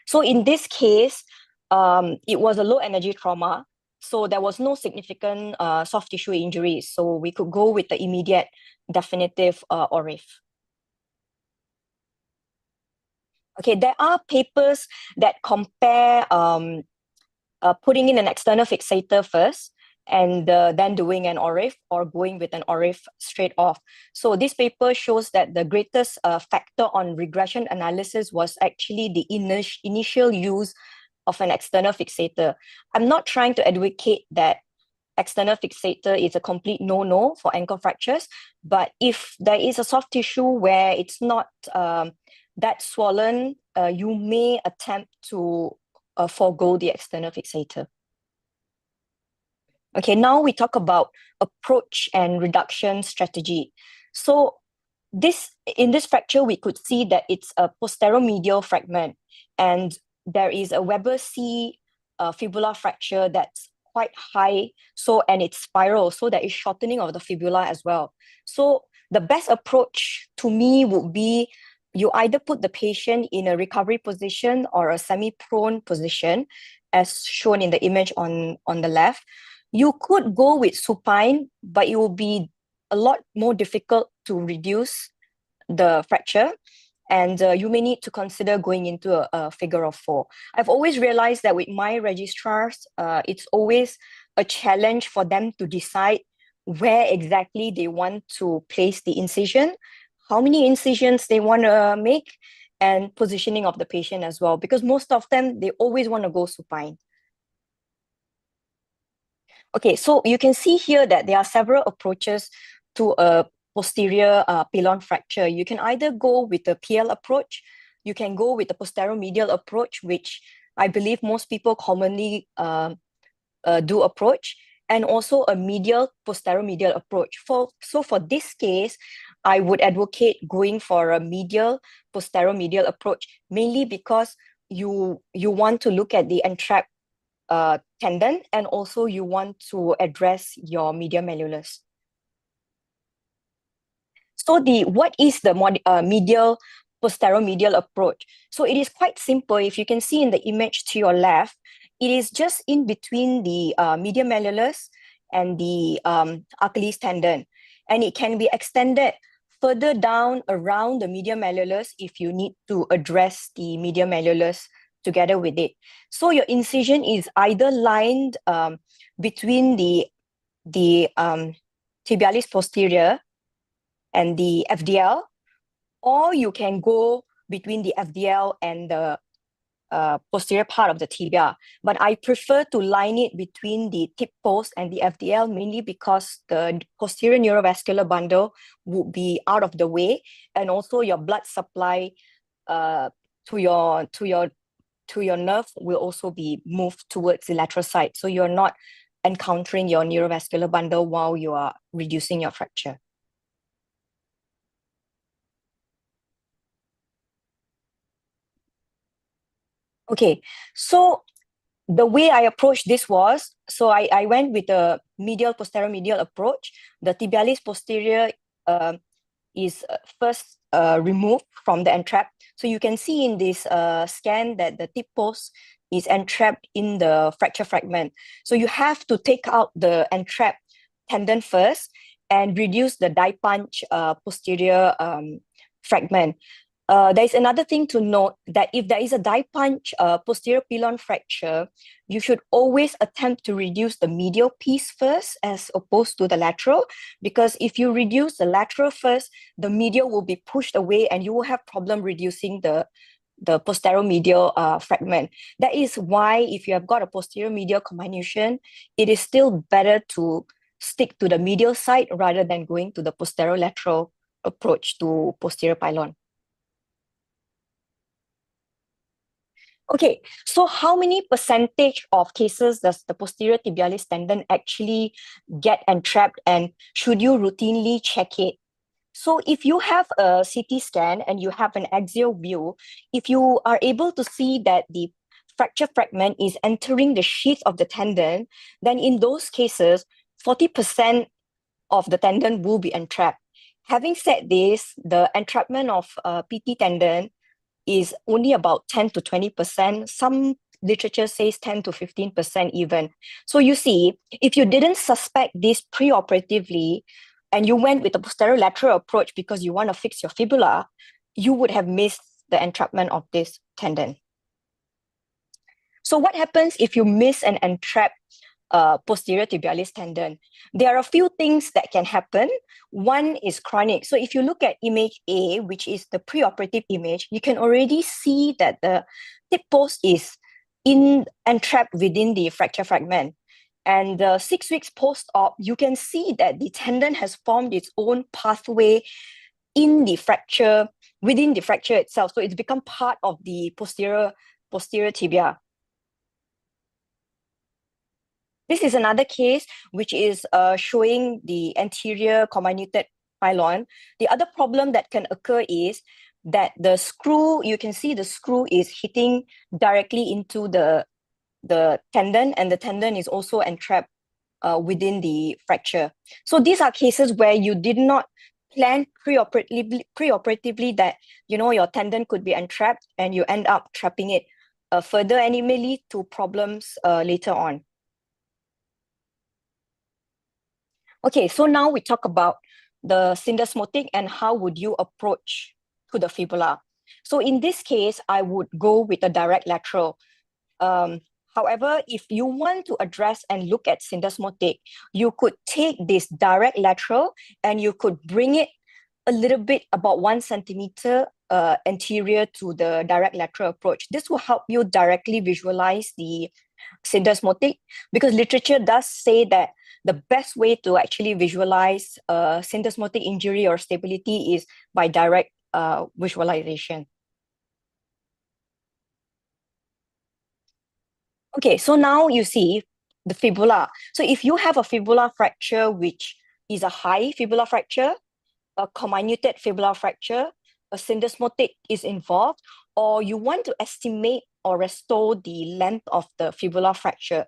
G: So in this case, it was a low energy trauma. So there was no significant soft tissue injuries. So we could go with the immediate definitive ORIF. Okay, there are papers that compare putting in an external fixator first and then doing an ORIF, or going with an ORIF straight off. So this paper shows that the greatest factor on regression analysis was actually the initial use of an external fixator. I'm not trying to advocate that external fixator is a complete no-no for ankle fractures, but if there is a soft tissue where it's not that swollen, you may attempt to forego the external fixator. Okay, now we talk about approach and reduction strategy. So in this fracture, we could see that it's a posteromedial fragment, and there is a Weber C fibular fracture that's quite high, and it's spiral, so there is shortening of the fibula as well. So the best approach to me would be, you either put the patient in a recovery position or a semi-prone position, as shown in the image on the left. You could go with supine, but it will be a lot more difficult to reduce the fracture, and you may need to consider going into a figure of 4. I've always realized that with my registrars, it's always a challenge for them to decide where exactly they want to place the incision, how many incisions they want to make, and positioning of the patient as well, because most of them, they always want to go supine. Okay, so you can see here that there are several approaches to a posterior pilon fracture. You can either go with the PL approach, you can go with the posteromedial approach, which I believe most people commonly do approach, and also a medial posteromedial approach. So for this case, I would advocate going for a medial posteromedial approach, mainly because you want to look at the entrapped tendon, and also you want to address your medial malleolars. So what is the medial posteromedial approach? So it is quite simple. If you can see in the image to your left, it is just in between the medial malleolars and the Achilles tendon, and it can be extended further down around the medial malleolars if you need to address the medial malleolars together with it. So your incision is either lined between the tibialis posterior and the FDL, or you can go between the FDL and the posterior part of the tibia. But I prefer to line it between the tib post and the FDL, mainly because the posterior neurovascular bundle would be out of the way, and also your blood supply to to your nerve will also be moved towards the lateral side. So you're not encountering your neurovascular bundle while you are reducing your fracture. Okay, so the way I approached this was, so I went with a medial posterior medial approach. The tibialis posterior is first removed from the entrap. So you can see in this scan that the tip post is entrapped in the fracture fragment. So you have to take out the entrap tendon first and reduce the die punch posterior fragment. There is another thing to note that if there is a die punch posterior pilon fracture, you should always attempt to reduce the medial piece first as opposed to the lateral, because if you reduce the lateral first, the medial will be pushed away and you will have problem reducing the posterior medial fragment. That is why if you have got a posterior medial comminution, it is still better to stick to the medial side rather than going to the posterior lateral approach to posterior pilon. Okay, so how many percentage of cases does the posterior tibialis tendon actually get entrapped, and should you routinely check it? So if you have a CT scan and you have an axial view, if you are able to see that the fracture fragment is entering the sheath of the tendon, then in those cases, 40% of the tendon will be entrapped. Having said this, the entrapment of PT tendon is only about 10 to 20%. Some literature says 10 to 15% even. So you see, if you didn't suspect this preoperatively and you went with a posterior lateral approach because you want to fix your fibula, you would have missed the entrapment of this tendon. So what happens if you miss an entrap posterior tibialis tendon? There are a few things that can happen. One is chronic. So if you look at image A, which is the preoperative image, you can already see that the tip post is entrapped within the fracture fragment. And 6 weeks post-op, you can see that the tendon has formed its own pathway in the fracture, within the fracture itself. So it's become part of the posterior tibia. This is another case which is showing the anterior comminuted pilon. The other problem that can occur is that the screw, you can see the screw is hitting directly into the tendon, and the tendon is also entrapped within the fracture. So these are cases where you did not plan preoperatively that, you know, your tendon could be entrapped and you end up trapping it further, and it may lead to problems later on. Okay, so now we talk about the syndesmotic and how would you approach to the fibula. So in this case, I would go with a direct lateral. However, if you want to address and look at syndesmotic, you could take this direct lateral and you could bring it a little bit about 1 centimeter anterior to the direct lateral approach. This will help you directly visualize the syndesmotic, because literature does say that the best way to actually visualize syndesmotic injury or stability is by direct visualization. Okay, so now you see the fibula. So if you have a fibula fracture, which is a high fibula fracture, a comminuted fibula fracture, a syndesmotic is involved, or you want to estimate or restore the length of the fibula fracture,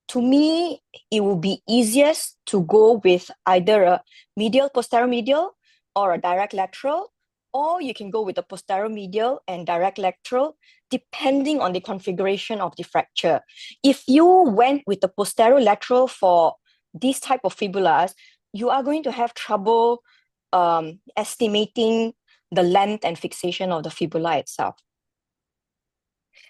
G: to me, it will be easiest to go with either a medial posterior medial or a direct lateral, or you can go with a posterior medial and direct lateral, depending on the configuration of the fracture. If you went with the posterior lateral for these type of fibulas, you are going to have trouble estimating the length and fixation of the fibula itself.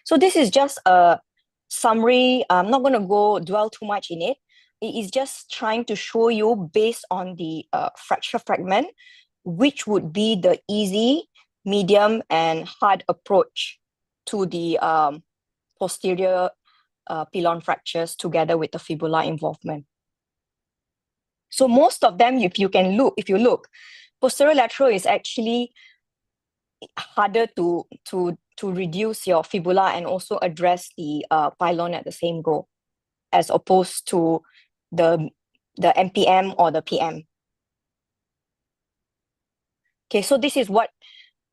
G: So this is just a summary. I'm not going to dwell too much in it. It is just trying to show you based on the fracture fragment, which would be the easy, medium, and hard approach to the posterior pilon fractures together with the fibula involvement. So most of them, if you look, posterior lateral is actually harder to reduce your fibula and also address the pilon at the same go, as opposed to the MPM or the PM. Okay, so this is what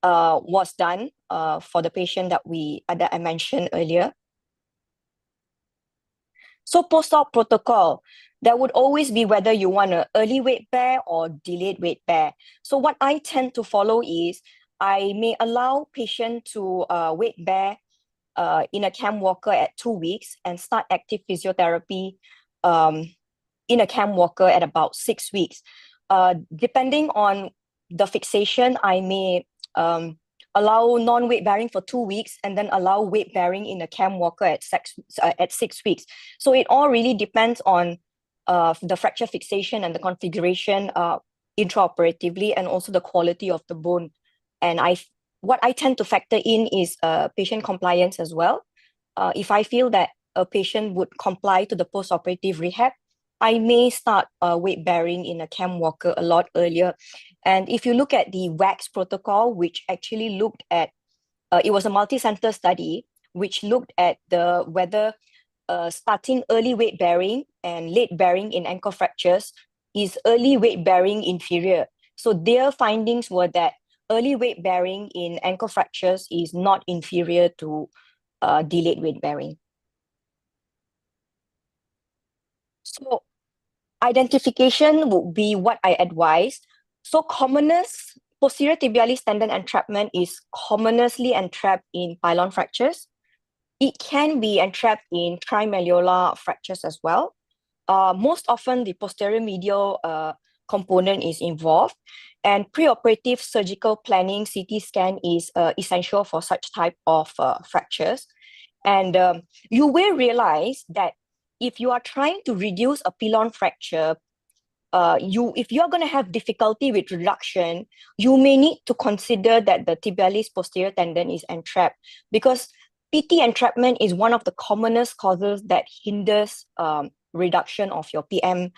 G: was done for the patient that I mentioned earlier. So post-op protocol, there would always be whether you want an early weight bear or delayed weight bear. So what I tend to follow is I may allow patient to weight bear in a cam walker at 2 weeks and start active physiotherapy in a cam walker at about 6 weeks. Depending on the fixation, I may allow non-weight bearing for 2 weeks and then allow weight bearing in a cam walker at 6 weeks. So it all really depends on the fracture fixation and the configuration intraoperatively, and also the quality of the bone. And what I tend to factor in is patient compliance as well. If I feel that a patient would comply to the post-operative rehab, I may start weight bearing in a cam walker a lot earlier. And if you look at the WAX protocol, which actually looked at, it was a multi-center study, which looked at whether starting early weight bearing and late bearing in ankle fractures is early weight bearing inferior. So their findings were that early weight bearing in ankle fractures is not inferior to delayed weight bearing. So identification would be what I advise. So commonest, posterior tibialis tendon entrapment is commonly entrapped in pilon fractures. It can be entrapped in trimalleolar fractures as well. Most often, the posterior medial component is involved, and preoperative surgical planning, CT scan, is essential for such type of fractures. And you will realize that if you are trying to reduce a pilon fracture, if you're going to have difficulty with reduction, you may need to consider that the tibialis posterior tendon is entrapped, because PT entrapment is one of the commonest causes that hinders reduction of your PM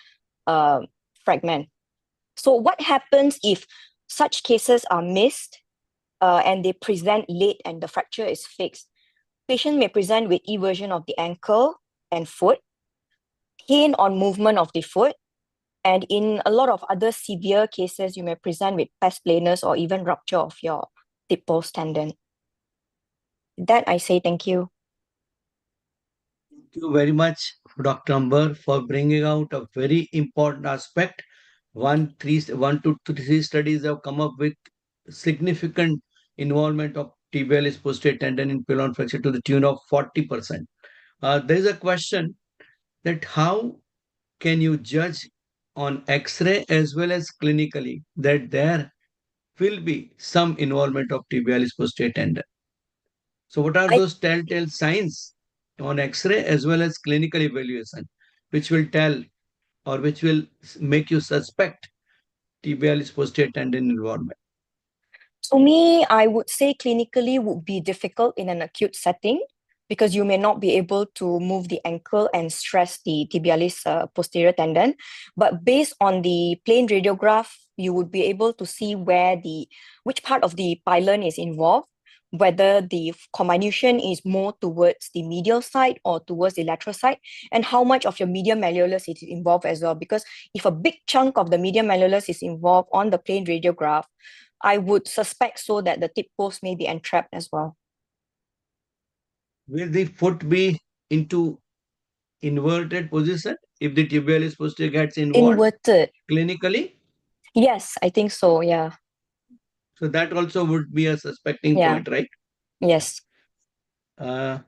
G: fragment. So what happens if such cases are missed and they present late and the fracture is fixed? Patient may present with eversion of the ankle and foot, pain on movement of the foot, and in a lot of other severe cases, you may present with pes planus or even rupture of your tib post tendon. With that, I say thank you.
D: Thank you very much, Dr. Amber, for bringing out a very important aspect. 1 to 3 studies have come up with significant involvement of tibialis posterior tendon in pilon fracture to the tune of 40%. There is a question that how can you judge on X-ray as well as clinically that there will be some involvement of tibialis posterior tendon? So what are those telltale signs on X-ray as well as clinical evaluation, which will tell or which will make you suspect tibialis posterior tendon involvement?
G: To me, I would say clinically would be difficult in an acute setting, because you may not be able to move the ankle and stress the tibialis posterior tendon. But based on the plain radiograph, you would be able to see which part of the pilon is involved, whether the comminution is more towards the medial side or towards the lateral side, and how much of your medial malleolus is involved as well. Because if a big chunk of the medial malleolus is involved on the plain radiograph, I would suspect so that the tib post may be entrapped as well.
D: Will the foot be into inverted position if the tibialis posterior gets involved
G: Inverted.
D: clinically?
G: Yes, I think so, yeah.
D: So that also would be a suspecting point, right?
G: Yes.
D: There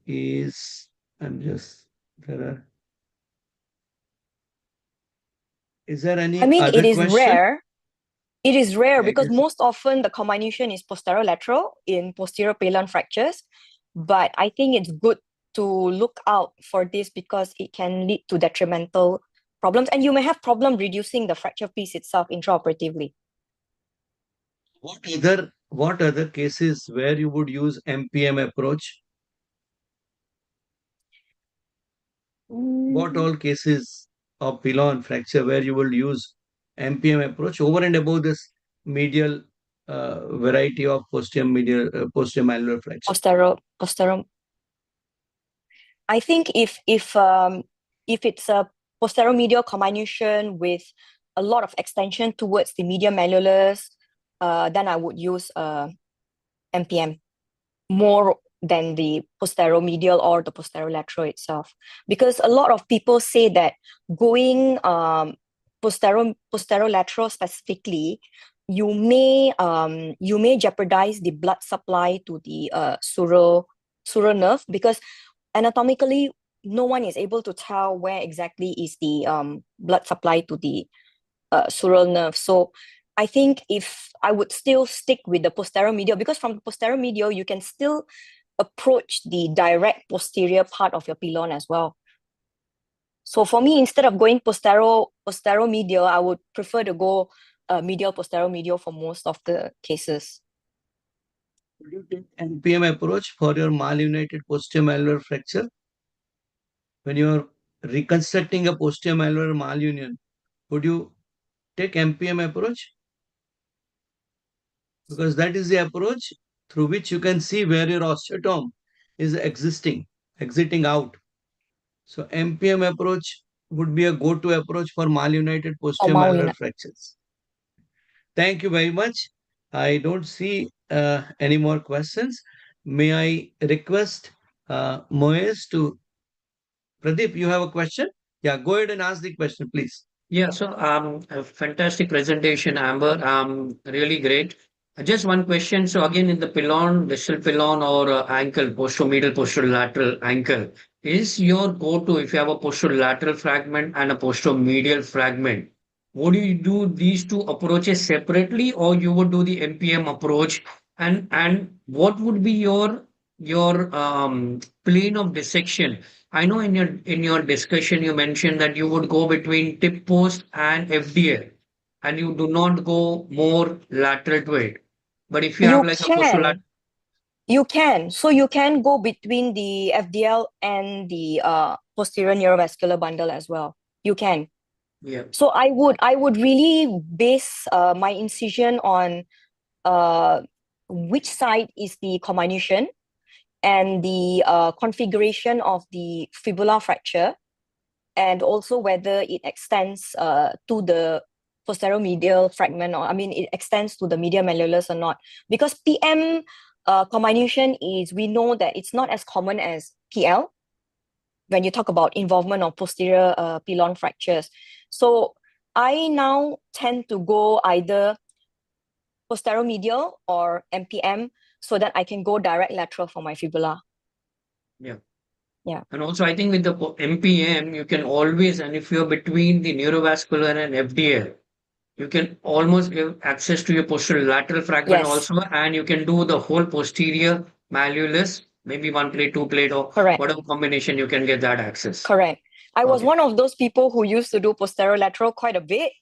D: is, is there any other
G: it is
D: question?
G: rare. It is rare
D: I
G: because
D: guess.
G: most often the comminution is posterolateral in posterior pilon fractures. But I think it's good to look out for this because it can lead to detrimental problems, and you may have problem reducing the fracture piece itself intraoperatively.
D: What other cases where you would use MPM approach? What all cases of pilon fracture where you will use MPM approach over and above this medial variety of posterior malleolar fracture?
G: Posterior. I think if it's a posteromedial comminution with a lot of extension towards the medial malleolars, then I would use MPM more than the posteromedial or the posterolateral itself, because a lot of people say that going posterolateral specifically, you may jeopardize the blood supply to the sural nerve, because anatomically no one is able to tell where exactly is the blood supply to the sural nerve. So I think if I would still stick with the posteromedial, because from the posteromedial you can still approach the direct posterior part of your pilon as well. So for me, instead of going posteromedial, I would prefer to go medial posteromedial for most of the cases.
D: Would you take MPM approach for your malunited posterior malleolar fracture? When you're reconstructing a posterior malleolar malunion, would you take MPM approach? Because that is the approach through which you can see where your osteotome is exiting out. So MPM approach would be a go-to approach for malunited posterior malleolar fractures. Thank you very much. I don't see any more questions. May I request Moez to... Pradeep, you have a question? Yeah, go ahead and ask the question, please.
H: Yeah, so a fantastic presentation, Amber. Really great. Just one question. So again, in the pilon, distal pilon or ankle, posteromedial, posterolateral ankle, is your go-to if you have a posterolateral fragment and a posteromedial fragment? Would you do these two approaches separately, or you would do the MPM approach? And what would be your plane of dissection? I know in your discussion you mentioned that you would go between tip post and FDL, and you do not go more lateral to it. But if you have like a posterolateral,
G: you can. So you can go between the FDL and the posterior neurovascular bundle as well. You can.
H: yeah.
G: So I would really base my incision on which side is the comminution and the configuration of the fibula fracture, and also whether it extends to the posteromedial fragment, or it extends to the medial malleolars or not. Because PM comminution we know that it's not as common as PL when you talk about involvement of posterior pilon fractures. So I now tend to go either posteromedial or MPM, so that I can go direct lateral for my fibula.
H: Yeah.
G: Yeah.
H: And also, I think with the MPM, you can always, and if you're between the neurovascular and FDL, you can almost give access to your posterolateral fragment also, and you can do the whole posterior malleolus, maybe one plate, two plate, or whatever combination, you can get that access.
G: Correct. I was one of those people who used to do posterolateral quite a bit.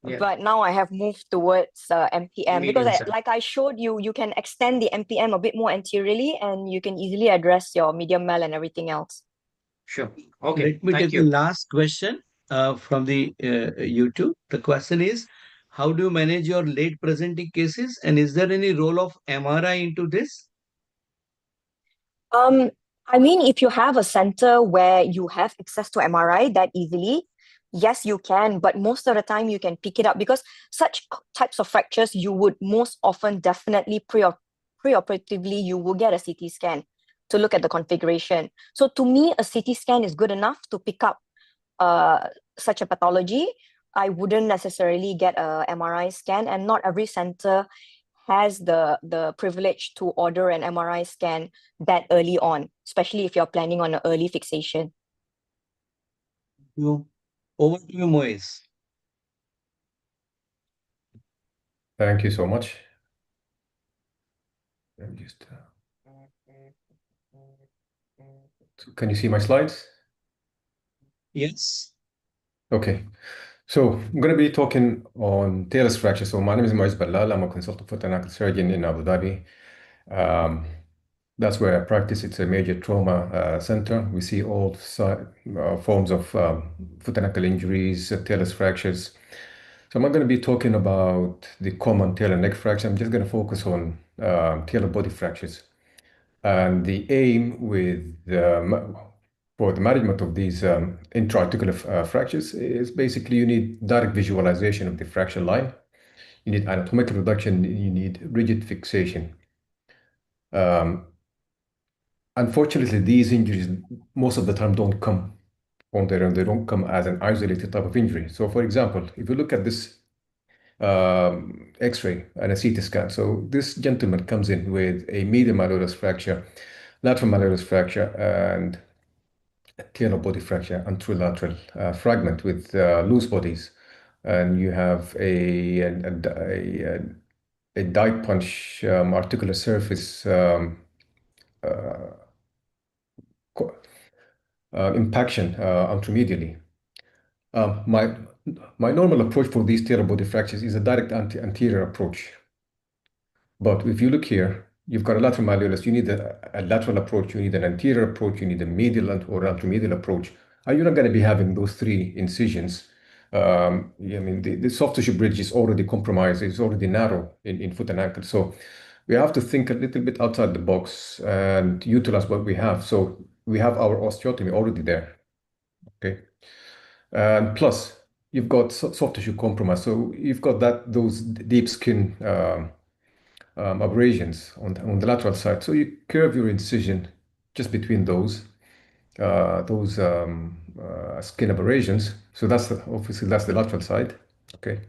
G: Yeah. But now I have moved towards MPM, because like I showed you, you can extend the MPM a bit more anteriorly, and you can easily address your medial mal and everything else.
H: Sure. Okay.
D: Let me take the last question from the YouTube. The question is, how do you manage your late presenting cases, and is there any role of MRI into this?
G: If you have a center where you have access to MRI that easily, yes, you can, but most of the time you can pick it up, because such types of fractures, you would most often definitely preoperatively, you will get a CT scan to look at the configuration. So to me, a CT scan is good enough to pick up such a pathology. I wouldn't necessarily get a MRI scan, and not every center has the privilege to order an MRI scan that early on, especially if you're planning on an early fixation.
D: Over to you, Moez.
I: Thank you so much. Let me just... So can you see my slides?
D: Yes.
I: Okay. So I'm going to be talking on talus fracture. So my name is Moez Ballal. I'm a consultant foot and ankle surgeon in Abu Dhabi. That's where I practice. It's a major trauma center. We see all forms of foot and ankle injuries, talus fractures. So I'm not going to be talking about the common tail and neck fracture. I'm just going to focus on tail and body fractures. And the aim with for the management of these intra-articular fractures is basically you need direct visualization of the fracture line. You need anatomical reduction. You need rigid fixation. Unfortunately, these injuries most of the time don't come on their own. They don't come as an isolated type of injury. So, for example, if you look at this X-ray and a CT scan. So this gentleman comes in with a medial malleolus fracture, lateral malleolus fracture, and a talar body fracture, anterolateral fragment with loose bodies, and you have a die punch articular surface impaction anteromedially. My normal approach for these talar body fractures is a direct anterior approach. But if you look here, you've got a lateral malleolus, you need a lateral approach, you need an anterior approach, you need a medial or anteromedial approach. You're not going to be having those three incisions. I mean, the soft tissue bridge is already compromised, it's already narrow in foot and ankle. So we have to think a little bit outside the box and utilize what we have. So we have our osteotomy already there. Okay. And plus, you've got soft tissue compromise. So you've got those deep skin abrasions on the lateral side. So you curve your incision just between those skin abrasions. So that's obviously that's the lateral side. Okay.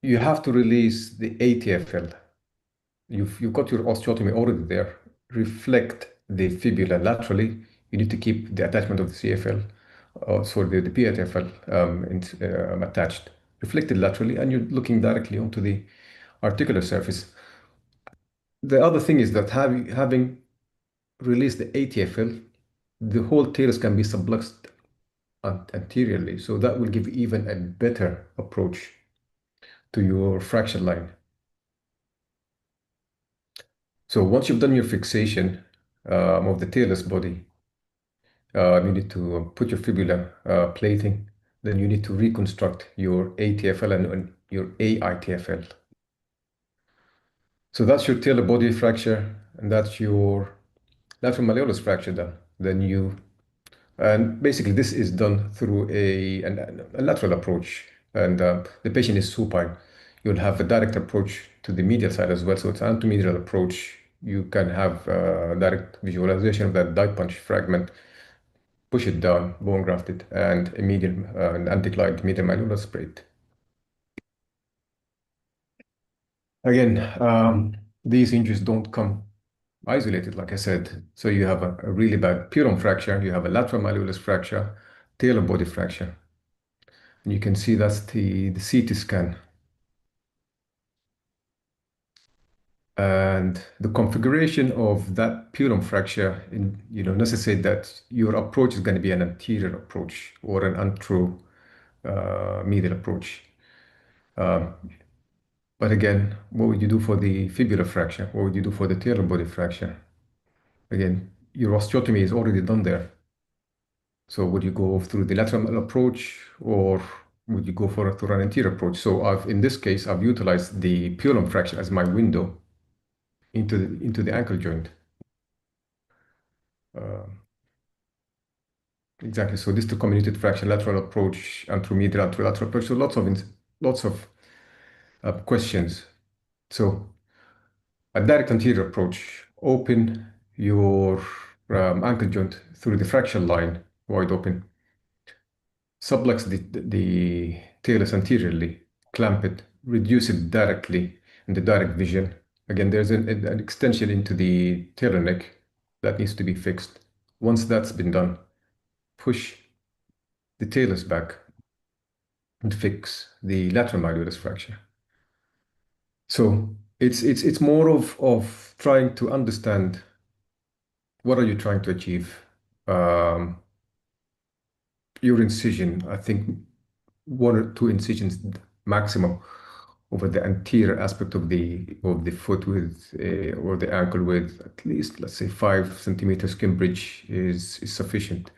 I: You have to release the ATFL. You've got your osteotomy already there. Reflect the fibula laterally. You need to keep the attachment of the CFL, sorry, the PTFL attached. Reflected laterally, and you're looking directly onto the articular surface. The other thing is that having released the ATFL, the whole talus can be subluxed anteriorly. So that will give even a better approach to your fracture line. So once you've done your fixation of the talus body, you need to put your fibula plating. Then you need to reconstruct your ATFL and your AITFL. So that's your talar body fracture, and that's your lateral malleolus fracture done. And basically this is done through a lateral approach, and the patient is supine. You'll have a direct approach to the medial side as well. So it's an anteromedial approach. You can have direct visualization of that die punch fragment, push it down, bone graft it, and a medial anticlined medial malleolus sprayed. Again, these injuries don't come isolated, like I said. So you have a really bad Pilon fracture, you have a lateral malleolus fracture, talar body fracture. And you can see that's the CT scan. And the configuration of that Pilon fracture necessitates that your approach is going to be an anterior approach or an anteromedial approach. But again, what would you do for the fibular fracture? What would you do for the talar body fracture? Again, your osteotomy is already done there. So would you go through the lateral approach, or would you go through an anterior approach? So in this case, I've utilized the Pilon fracture as my window into the ankle joint. Exactly. So this is the comminuted fracture, lateral approach, anteromedial, anterolateral approach. So lots of questions. So a direct anterior approach, open your ankle joint through the fracture line, wide open. Sublux the talus anteriorly, clamp it, reduce it directly in the direct vision. Again, there's an extension into the talar neck that needs to be fixed. Once that's been done, push the talus back and fix the lateral malleolus fracture. So it's more of trying to understand what are you trying to achieve. Your incision, I think 1 or 2 incisions maximum over the anterior aspect of the foot with or the ankle with at least, let's say, 5 centimeter skin bridge is sufficient.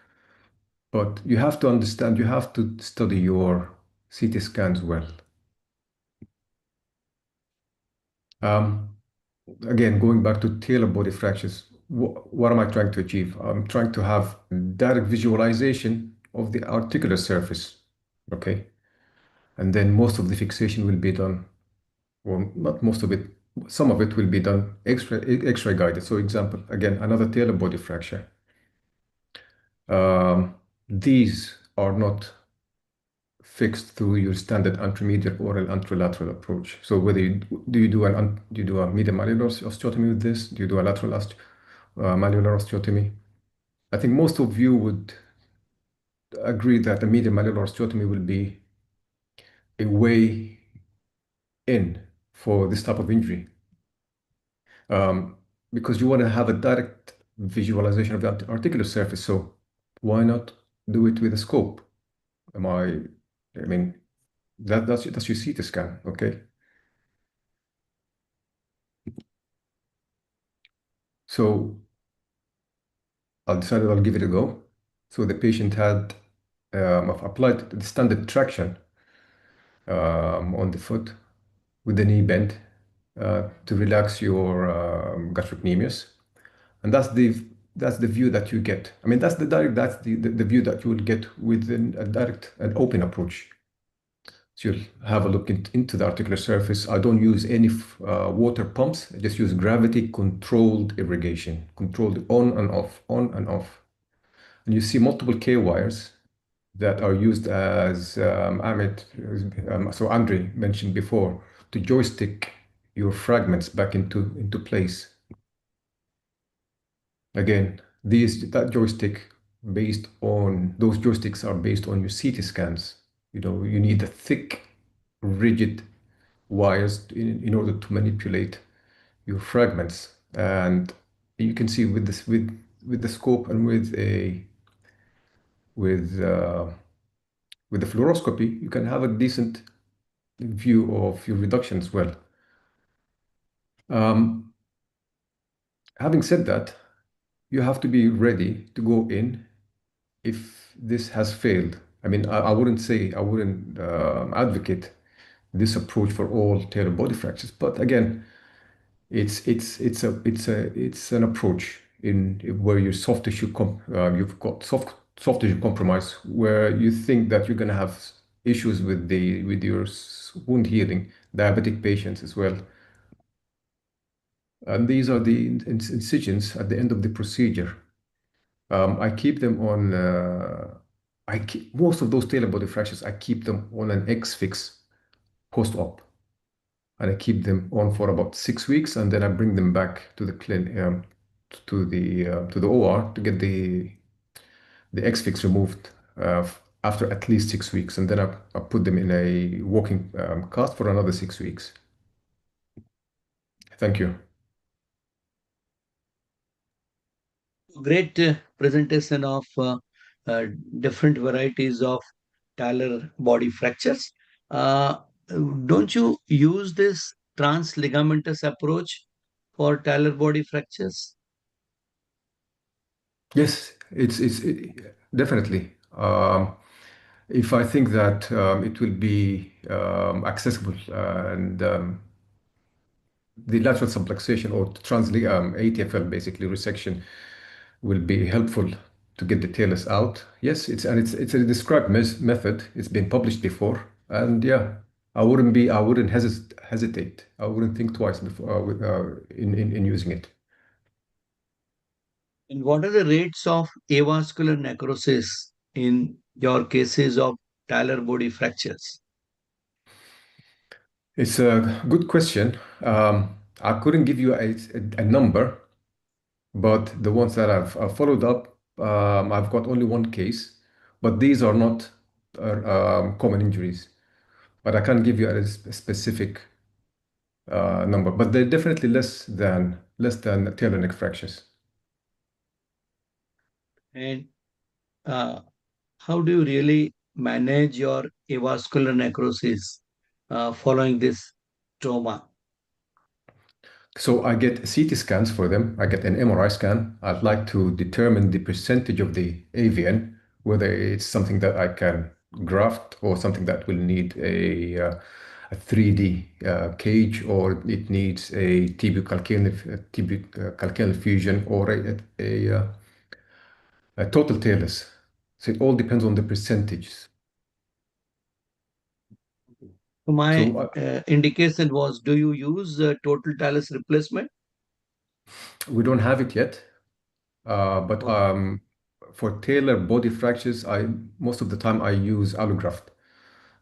I: But you have to understand, you have to study your CT scans well. Again, going back to talar body fractures, what am I trying to achieve? I'm trying to have direct visualization of the articular surface, okay? And then most of the fixation will be done, well, not most of it, some of it will be done X-ray guided. So example, again, another talar body fracture. These are not fixed through your standard anteromedial oral anterolateral approach. So whether do you do a medial malleolar osteotomy with this? Do you do a lateral malleolar osteotomy? I think most of you would agree that a medial malleolar osteotomy will be a way in for this type of injury, because you want to have a direct visualization of the articular surface. So why not do it with a scope? I mean, that's your CT scan, okay? So I decided I'll give it a go. So the patient had I've applied the standard traction on the foot with the knee bent to relax your gastrocnemius, and that's the view that you get. I mean, that's the view that you will get with a direct and open approach. So you'll have a look into the articular surface. I don't use any water pumps. I just use gravity controlled irrigation, controlled on and off, on and off. And you see multiple K wires that are used as Andri mentioned before, to joystick your fragments back into place. Again, that joystick those joysticks are based on your CT scans. You know, you need the thick, rigid wires in order to manipulate your fragments. And you can see with this with the scope and with the fluoroscopy, you can have a decent view of your reduction as well. Having said that, you have to be ready to go in if this has failed. I mean, I wouldn't advocate this approach for all talar body fractures, but again, it's an approach where your soft tissue you've got soft tissue compromise, where you think that you're going to have issues with your wound healing, diabetic patients as well. And these are the incisions at the end of the procedure. I keep them on. Most of those talar body fractures, I keep them on an X-fix post-op, and I keep them on for about 6 weeks, and then I bring them back to the clinic, to the OR to get the X-fix removed after at least 6 weeks, and then I put them in a walking cast for another 6 weeks. Thank you.
D: Great presentation of different varieties of talar body fractures. Don't you use this transligamentous approach for talar body fractures?
I: Yes, it's definitely. If I think that it will be accessible and the lateral subluxation or ATFL, basically resection, will be helpful to get the talus out. Yes, it's a described method. It's been published before, and yeah, I wouldn't hesitate. I wouldn't think twice before in using it.
D: And what are the rates of avascular necrosis in your cases of talar body fractures?
I: It's a good question. I couldn't give you a number, but the ones that I've followed up, I've got only one case, but these are not common injuries. But I can't give you a specific number, but they're definitely less than talar neck fractures.
D: And how do you really manage your avascular necrosis following this trauma?
I: So I get CT scans for them. I get an MRI scan. I'd like to determine the percentage of the AVN whether it's something that I can graft or something that will need a 3D cage, or it needs a tibio-calcaneal fusion, or a total talus. So it all depends on the percentages.
D: So my
I: So
D: indication was, do you use total talus replacement?
I: we don't have it yet, but for talar body fractures, most of the time I use allograft.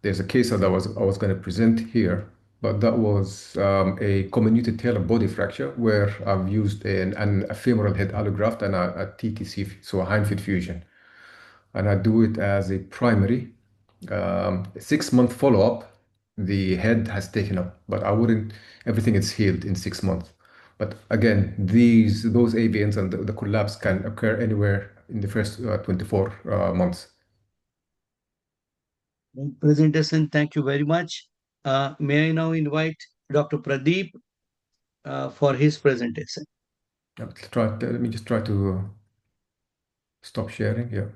I: There's a case that I was going to present here, but that was a comminuted talar body fracture where I've used a femoral head allograft and a TTC, so a hindfoot fusion, and I do it as a primary. 6 month follow-up, the head has taken up, but everything is healed in 6 months. But again, those AVNs and the collapse can occur anywhere in the first 24 months.
D: Presentation, thank you very much. May I now invite Dr. Pradeep for his presentation?
I: Let me just try to stop sharing. Yeah.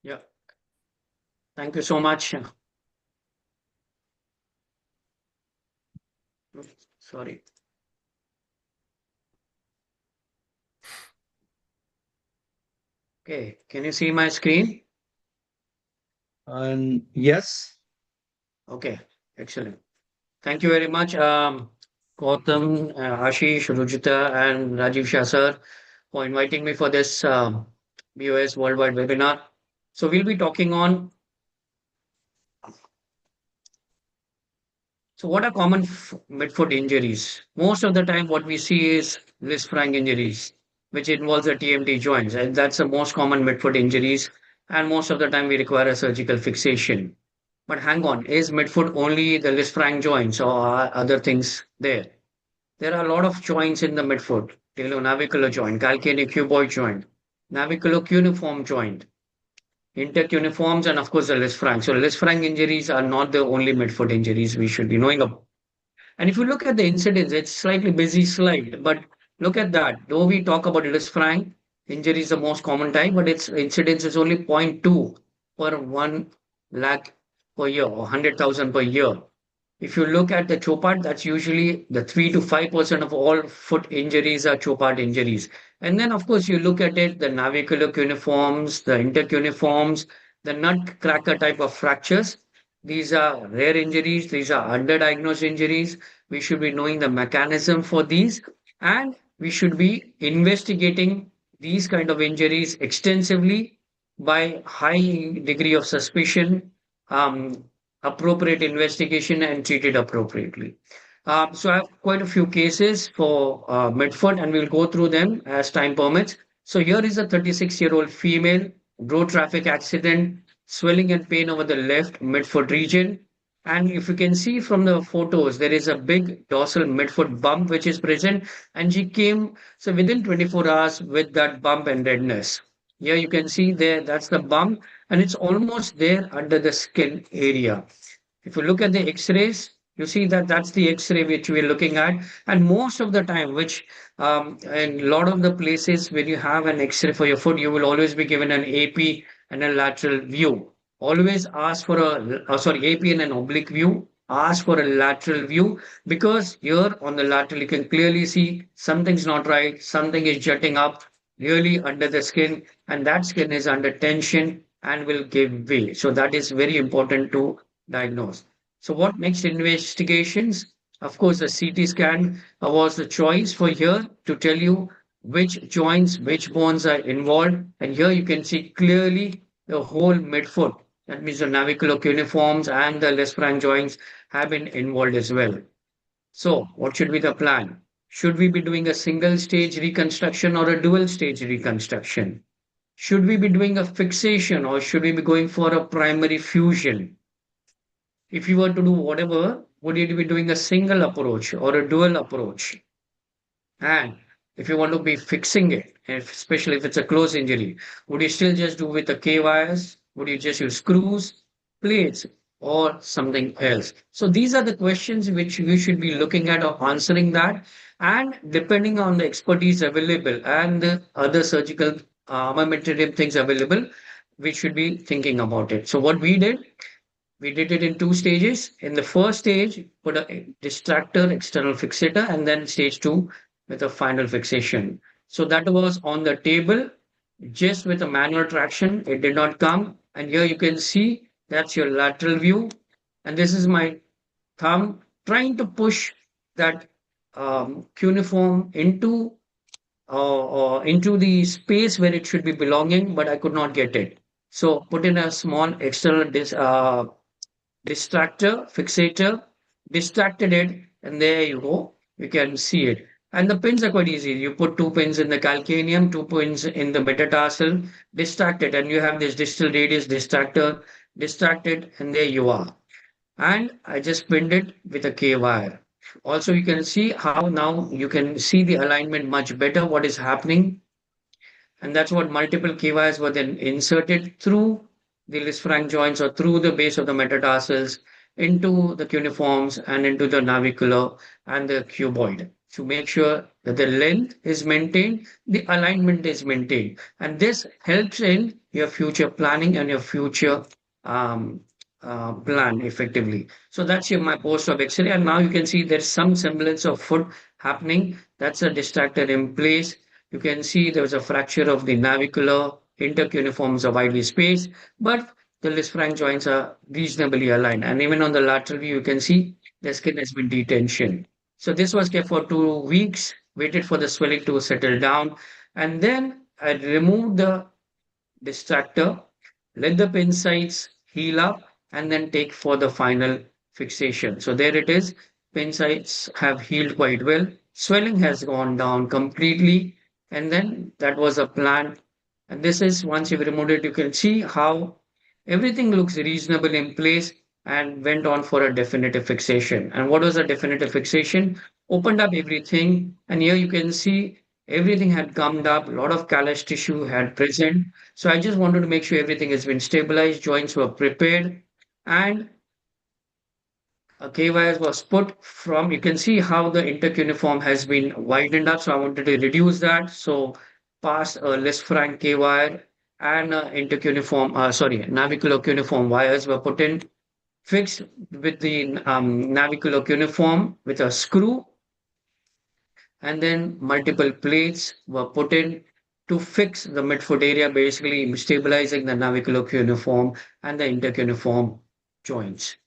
H: Yeah. Thank you so much. Sorry. Okay, can you see my screen?
D: Yes.
H: Okay, excellent. Thank you very much, Gautam, Ashish, Rujita, and Rajiv Shah sir, for inviting me for this BOS Worldwide webinar. So we'll be talking on, so what are common midfoot injuries? Most of the time what we see is wrist frank injuries, which involves the TMT joints, and that's the most common midfoot injuries, and most of the time we require a surgical fixation. But hang on, is midfoot only the wrist frank joints, or are other things there? There are a lot of joints in the midfoot: talonavicular joint, calcaneocuboid joint, navicular-cuneiform joint, intercuneiforms, and of course the Lisfranc. So Lisfranc injuries are not the only midfoot injuries we should be knowing about. And if you look at the incidence, it's slightly busy slide, but look at that. Though we talk about Lisfranc, injury is the most common type, but its incidence is only 0.2 per 1 lakh per year, or 100,000 per year. If you look at the Chopard, that's usually the 3 to 5% of all foot injuries are Chopard injuries. And then, of course, you look at it, the navicular cuneiforms, the intercuneiforms, the nutcracker type of fractures. These are rare injuries. These are underdiagnosed injuries. We should be knowing the mechanism for these, and we should be investigating these kind of injuries extensively by high degree of suspicion, um, appropriate investigation, and treated appropriately. So I have quite a few cases for midfoot, and we'll go through them as time permits. So here is a 36-year-old female, road traffic accident, swelling and pain over the left midfoot region. And if you can see from the photos, there is a big dorsal midfoot bump which is present, and she came so within 24 hours with that bump and redness. Here you can see there, that's the bump, and it's almost there under the skin area. If you look at the X-rays, you see that that's the X-ray which we're looking at. And most of the time, which in a lot of the places when you have an X-ray for your foot, you will always be given an AP and a lateral view. Always ask for AP and an oblique view. Ask for a lateral view, because here on the lateral you can clearly see something's not right, something is jutting up really under the skin, and that skin is under tension and will give way. So that is very important to diagnose. So what next investigations? Of course, the CT scan was the choice for here to tell you which joints, which bones are involved. And here you can see clearly the whole midfoot. That means the navicular cuneiforms and the Lisfranc joints have been involved as well. So what should be the plan? Should we be doing a single stage reconstruction or a dual stage reconstruction? Should we be doing a fixation, or should we be going for a primary fusion? If you were to do whatever, would you be doing a single approach or a dual approach? And if you want to be fixing it, especially if it's a close injury, would you still just do with the K wires? Would you just use screws, plates, or something else? So these are the questions which you should be looking at or answering that. And depending on the expertise available and the other surgical armamentative things available, we should be thinking about it. So what we did it in two stages. In the first stage, put a distractor, external fixator, and then stage two with a final fixation. So that was on the table, just with a manual traction. It did not come. And here you can see that's your lateral view. And this is my thumb trying to push that cuneiform into the space where it should be belonging, but I could not get it. So put in a small external distractor, fixator, distracted it, and there you go. You can see it. And the pins are quite easy. You put two pins in the calcaneum, two pins in the metatarsal, distract it, and you have this distal radius distractor, distracted, and there you are. And I just pinned it with a K wire. Also, you can see how now you can see the alignment much better, what is happening. And that's what multiple K wires were then inserted through the Lisfranc joints or through the base of the metatarsals into the cuneiforms and into the navicular and the cuboid to make sure that the length is maintained, the alignment is maintained. And this helps in your future planning and your future um, plan effectively. So that's my post-op X-ray. And now you can see there's some semblance of foot happening. That's a distractor in place. You can see there was a fracture of the navicular, intercuneiforms are widely spaced, but the Lisfranc joints are reasonably aligned. And even on the lateral view, you can see the skin has been detension. So this was kept for 2 weeks, waited for the swelling to settle down. And then I removed the distractor, let the pin sites heal up, and then take for the final fixation. So there it is. Pin sites have healed quite well. Swelling has gone down completely. And then that was a plan. And this is once you've removed it, you can see how everything looks reasonable in place and went on for a definitive fixation. And what was a definitive fixation? Opened up everything. And here you can see everything had gummed up, a lot of callus tissue had present. So I just wanted to make sure everything has been stabilized, joints were prepared, and a K-wire was put from, you can see how the intercuneiform has been widened up. So I wanted to reduce that. So past a Lisfranc K-wire and navicular cuneiform wires were put in, fixed with the navicular cuneiform with a screw, and then multiple plates were put in to fix the midfoot area, basically stabilizing the navicular cuneiform and the intercuneiform joints.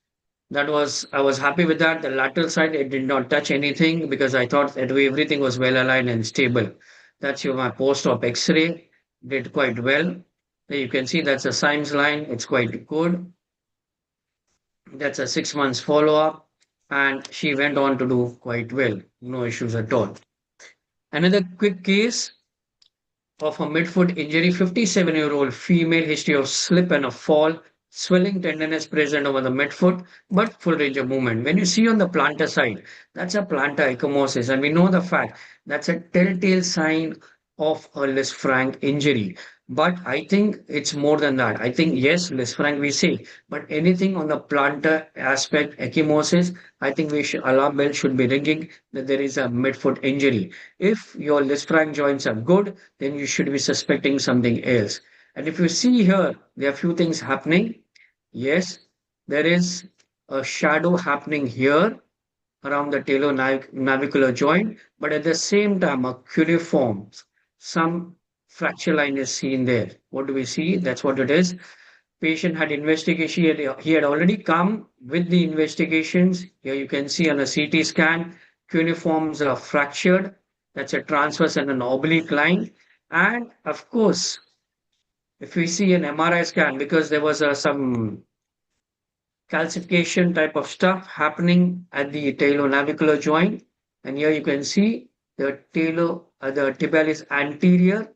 H: I was happy with that. The lateral side, it did not touch anything because I thought that way everything was well aligned and stable. That's my post-op X-ray, did quite well. There you can see that's a Symes line. It's quite good. That's a 6 months follow-up, and she went on to do quite well. No issues at all. Another quick case of a midfoot injury, 57-year-old female, history of slip and a fall, swelling tenderness present over the midfoot, but full range of movement. When you see on the plantar side, that's a plantar ecchymosis, and we know the fact that's a telltale sign of a Lisfranc injury. But I think it's more than that. I think, yes, Lisfranc we say, but anything on the plantar aspect, ecchymosis, I think alarm bell should be ringing that there is a midfoot injury. If your Lisfranc joints are good, then you should be suspecting something else. And if you see here, there are a few things happening. Yes, there is a shadow happening here around the navicular joint, but at the same time, a cuneiform, some fracture line is seen there. What do we see? That's what it is. Patient had investigation. He had already come with the investigations. Here you can see on a CT scan, cuneiforms are fractured. That's a transverse and an oblique line. And of course, if we see an MRI scan, because there was some calcification type of stuff happening at the talonavicular joint, and here you can see the tibialis anterior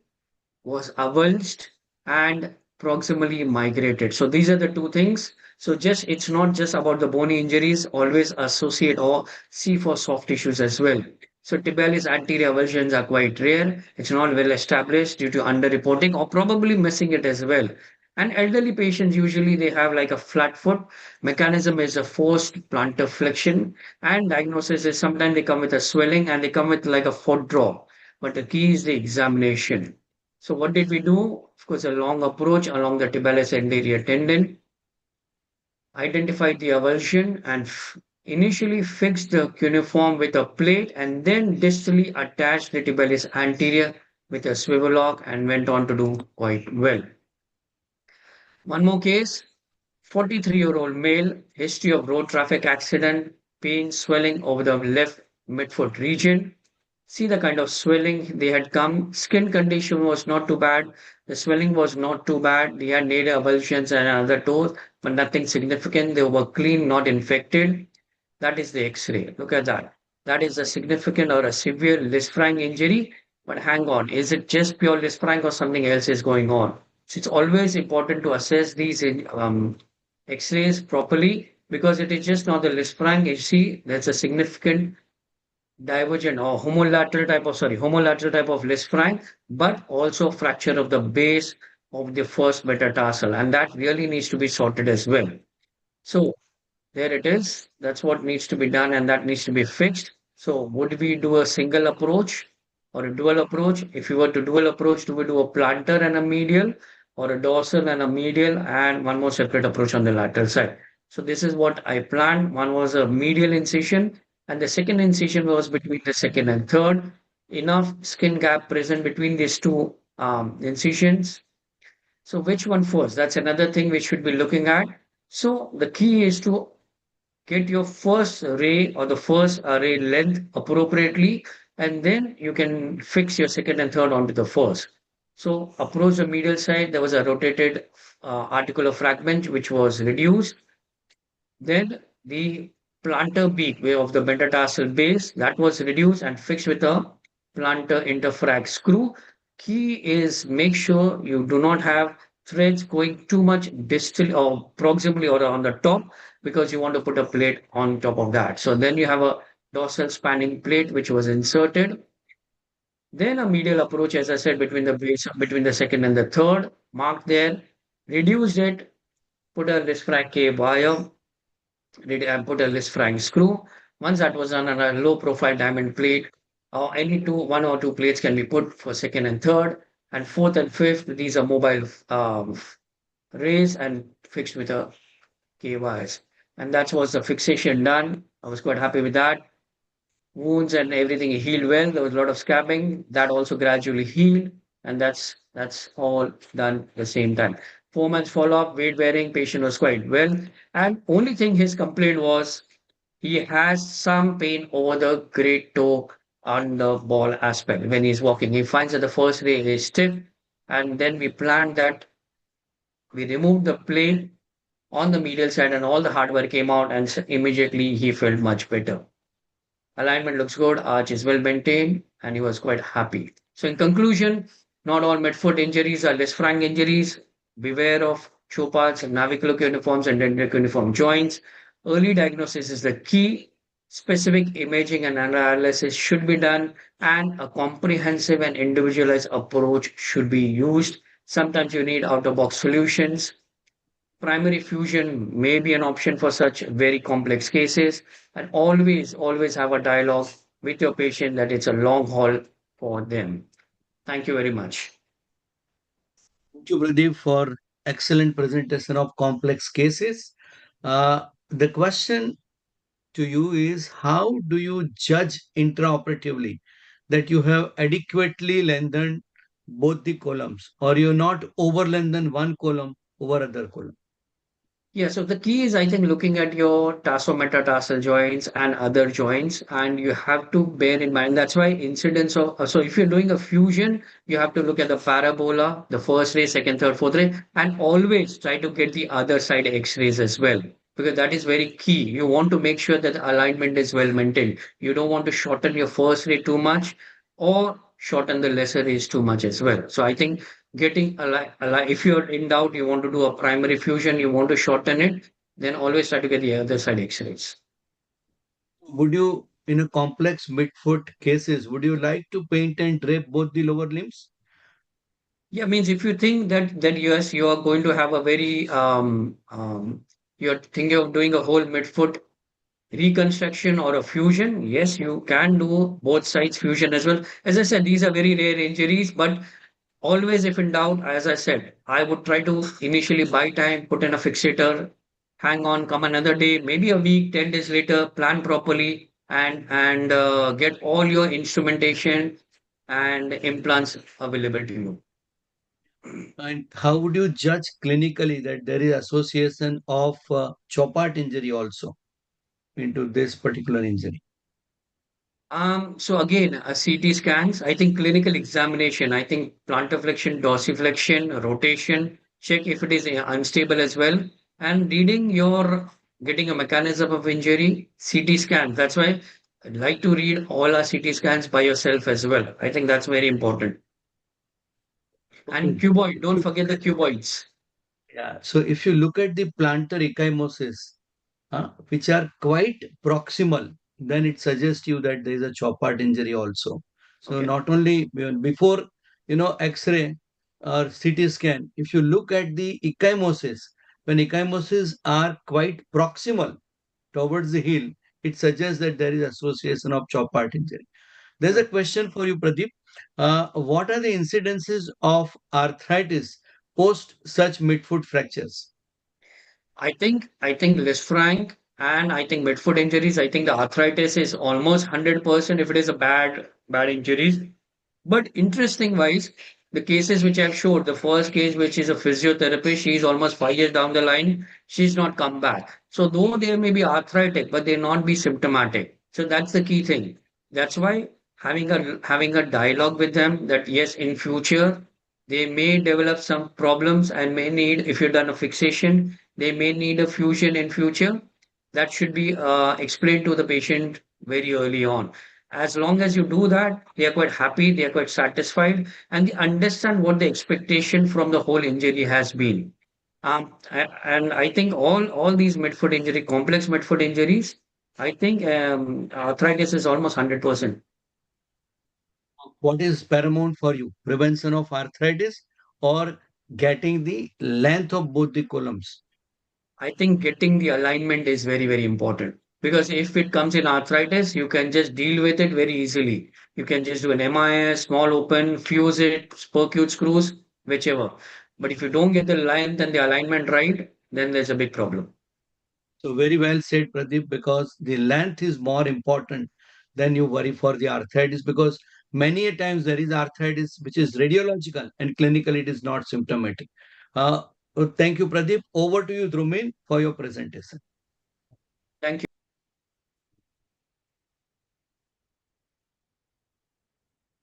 H: was avulsed and proximally migrated. So these are the two things. So it's not just about the bony injuries, always associate or see for soft tissues as well. So tibialis anterior avulsions are quite rare. It's not well established due to underreporting or probably missing it as well. And elderly patients usually they have like a flat foot. Mechanism is a forced plantar flexion, and diagnosis is sometimes they come with a swelling and they come with like a foot drop. But the key is the examination. So what did we do? Of course, a long approach along the tibialis anterior tendon, identified the avulsion and initially fixed the cuneiform with a plate and then distally attached the tibialis anterior with a swivel lock and went on to do quite well. One more case, 43-year-old male, history of road traffic accident, pain, swelling over the left midfoot region. See the kind of swelling they had come. Skin condition was not too bad. The swelling was not too bad. They had nadir avulsions and other toes, but nothing significant. They were clean, not infected. That is the X-ray. Look at that. That is a significant or a severe Lisfranc injury. But hang on, is it just pure Lisfranc or something else is going on? So it's always important to assess these X-rays properly because it is just not the Lisfranc. You see, there's a significant divergent or homolateral type of Lisfranc, but also fracture of the base of the first metatarsal, and that really needs to be sorted as well. So there it is. That's what needs to be done, and that needs to be fixed. So would we do a single approach or a dual approach? If you were to dual approach, do we do a plantar and a medial or a dorsal and a medial and one more separate approach on the lateral side? So this is what I planned. One was a medial incision and the second incision was between the second and third. Enough skin gap present between these two incisions. So which one first? That's another thing we should be looking at. So the key is to get your first ray or the first ray length appropriately, and then you can fix your second and third onto the first. So approach the medial side, there was a rotated articular fragment which was reduced. Then the plantar beak way of the metatarsal base that was reduced and fixed with a plantar interfrag screw. Key is make sure you do not have threads going too much distal or proximally or on the top because you want to put a plate on top of that. So then you have a dorsal spanning plate which was inserted. Then a medial approach, as I said, between the base, between the second and the third, marked there, reduced it, put a Lisfranc K wire, and put a Lisfranc screw. Once that was done on a low profile diamond plate, or any one or two plates can be put for second and third, and fourth and fifth, these are mobile rays and fixed with a K wires. And that was the fixation done. I was quite happy with that. Wounds and everything healed well. There was a lot of scabbing that also gradually healed, and that's all done at the same time. 4 months follow-up, weight bearing, patient was quite well. And only thing his complaint was he has some pain over the great toe on the ball aspect when he's walking. He finds that the first ray is stiff, and then we planned that we removed the plate on the medial side, and all the hardware came out, and immediately he felt much better. Alignment looks good, arch is well maintained, and he was quite happy. So in conclusion, not all midfoot injuries are Lisfranc injuries. Beware of Chopard's navicular cuneiforms and dendrocuneiform joints. Early diagnosis is the key. Specific imaging and analysis should be done, and a comprehensive and individualized approach should be used. Sometimes you need out-of-box solutions. Primary fusion may be an option for such very complex cases, and always have a dialogue with your patient that it's a long haul for them. Thank you very much.
D: Thank you, Pradeep, for excellent presentation of complex cases. The question to you is how do you judge intraoperatively that you have adequately lengthened both the columns or you're not over lengthened one column over other column?
H: Yeah, so the key is, I think, looking at your tarsometatarsal joints and other joints, and you have to bear in mind that's why incidence of so if you're doing a fusion, you have to look at the parabola, the first ray, second, third, fourth ray, and always try to get the other side X-rays as well, because that is very key. You want to make sure that the alignment is well maintained. You don't want to shorten your first ray too much or shorten the lesser rays too much as well. So I think getting if you're in doubt, you want to do a primary fusion, you want to shorten it, then always try to get the other side X-rays.
D: Would you, in a complex midfoot cases, would you like to paint and drape both the lower limbs?
H: Yeah, means if you think that yes, you are going to have a very you're thinking of doing a whole midfoot reconstruction or a fusion, yes, you can do both sides fusion as well. As I said, these are very rare injuries, but always, if in doubt, as I said, I would try to initially buy time, put in a fixator, hang on, come another day, maybe a week, 10 days later, plan properly, and get all your instrumentation and implants available to you.
D: And how would you judge clinically that there is association of chopart injury also into this particular injury?
H: So again, CT scans, I think clinical examination, I think plantar flexion, dorsiflexion, rotation, check if it is unstable as well. And reading your, getting a mechanism of injury, CT scan. That's why I'd like to read all our CT scans by yourself as well. I think that's very important. And cuboid, don't forget the cuboids.
D: Yeah. So if you look at the plantar ecchymosis, which are quite proximal, then it suggests you that there is a chopart injury also. So
H: Okay.
D: not only before X-ray or CT scan, if you look at the ecchymosis, when ecchymosis are quite proximal towards the heel, it suggests that there is association of chopart injury. There's a question for you, Pradeep. What are the incidences of arthritis post such midfoot fractures?
H: I think less frank, and I think midfoot injuries. I think the arthritis is almost 100% if it is a bad injuries. But interesting wise, the cases which I've showed, the first case which is a physiotherapist, she's almost 5 years down the line, she's not come back. So though there may be arthritic, but they not be symptomatic. So that's the key thing. That's why having a dialogue with them that yes, in future they may develop some problems and may need, if you've done a fixation, they may need a fusion in future. That should be explained to the patient very early on. As long as you do that, they are quite happy, they are quite satisfied, and they understand what the expectation from the whole injury has been. And I think all these midfoot injury, complex midfoot injuries, I think arthritis is almost 100%.
D: What is paramount for you? Prevention of arthritis or getting the length of both the columns?
H: I think getting the alignment is very, very important because if it comes in arthritis, you can just deal with it very easily. You can just do an MIS, small open, fuse it, percute screws, whichever. But if you don't get the length and the alignment right, then there's a big problem.
D: So very well said, Pradeep, because the length is more important than you worry for the arthritis because many a times there is arthritis which is radiological and clinically it is not symptomatic. Uh, Thank you, Pradeep. Over to you, Dhrumin, for your presentation.
H: Thank you.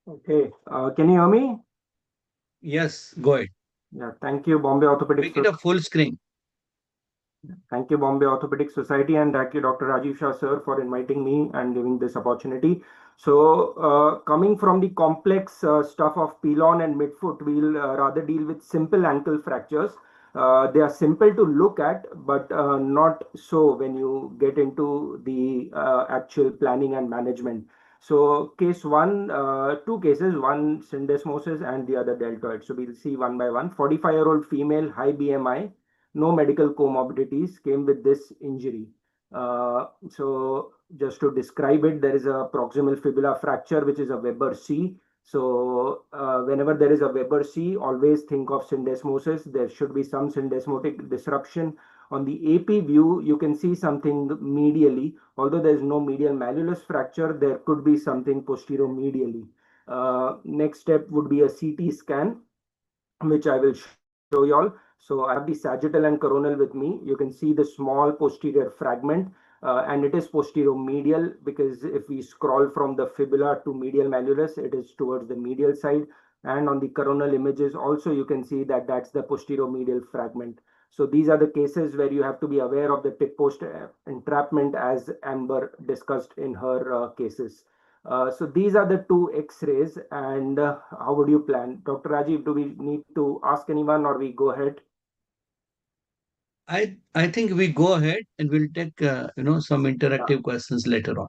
J: Okay, can you hear me?
D: Yes, go ahead.
J: Yeah, thank you, Bombay Orthopedic
D: Make it a full screen.
J: Thank you, Bombay Orthopedic Society, and thank you, Dr. Rajiv Shah, sir, for inviting me and giving this opportunity. So, coming from the complex stuff of Pilon and midfoot, we'll rather deal with simple ankle fractures. They are simple to look at, but not so when you get into the actual planning and management. So, case one, two cases, one syndesmosis and the other deltoid. So, we'll see one by one. 45-year-old female, high BMI, no medical comorbidities, came with this injury. So just to describe it, there is a proximal fibula fracture, which is a Weber C. So whenever there is a Weber C, always think of syndesmosis. There should be some syndesmotic disruption. On the AP view, you can see something medially. Although there is no medial malleolus fracture, there could be something posterior-medially. Next step would be a CT scan, which I will show you all. So I have the sagittal and coronal with me. You can see the small posterior fragment, and it is posterior medial because if we scroll from the fibula to medial malleolus, it is towards the medial side. And on the coronal images also, you can see that that's the posterior medial fragment. So these are the cases where you have to be aware of the tip post entrapment, as Amber discussed in her cases. So these are the two X-rays, and how would you plan? Dr. Rajiv, do we need to ask anyone or we go ahead?
D: I think we go ahead and we'll take some interactive questions later on.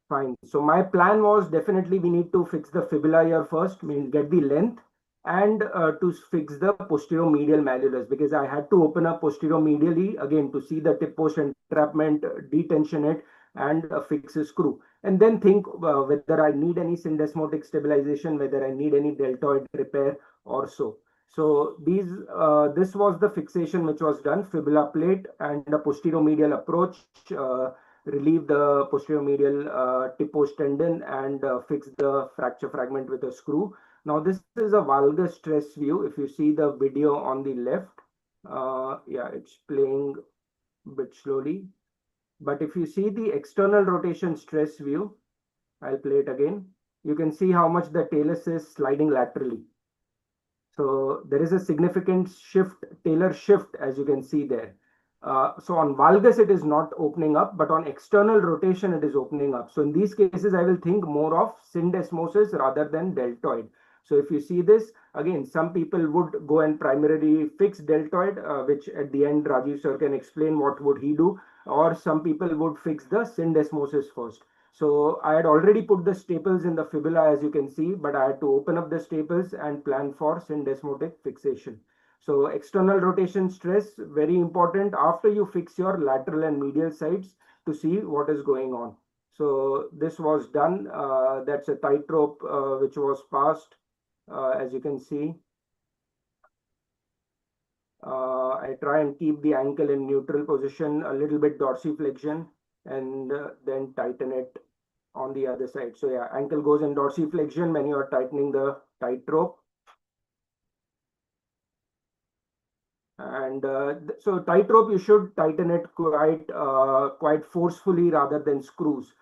J: Fine. So my plan was definitely we need to fix the fibula here first. We'll get the length and to fix the posterior medial malleolus because I had to open up posterior medially again to see the tip post entrapment, detension it, and fix a screw. And then think whether I need any syndesmotic stabilization, whether I need any deltoid repair, or so. So this was the fixation which was done, fibula plate and a posterior medial approach, relieve the posterior medial tip post tendon and fix the fracture fragment with a screw. Now this is a valgus stress view. If you see the video on the left, yeah, it's playing a bit slowly. But if you see the external rotation stress view, I'll play it again. You can see how much the talus is sliding laterally. So there is a significant shift, talar shift, as you can see there. So on valgus, it is not opening up, but on external rotation, it is opening up. So in these cases, I will think more of syndesmosis rather than deltoid. So if you see this, again, some people would go and primarily fix deltoid, which at the end, Rajiv sir can explain what would he do, or some people would fix the syndesmosis first. So I had already put the staples in the fibula, as you can see, but I had to open up the staples and plan for syndesmotic fixation. So external rotation stress, very important after you fix your lateral and medial sides to see what is going on. So this was done. That's a tightrope which was passed, as you can see. I try and keep the ankle in neutral position, a little bit dorsiflexion, and then tighten it on the other side. So yeah, ankle goes in dorsiflexion when you are tightening the tightrope. And so tightrope, you should tighten it quite forcefully rather than screws.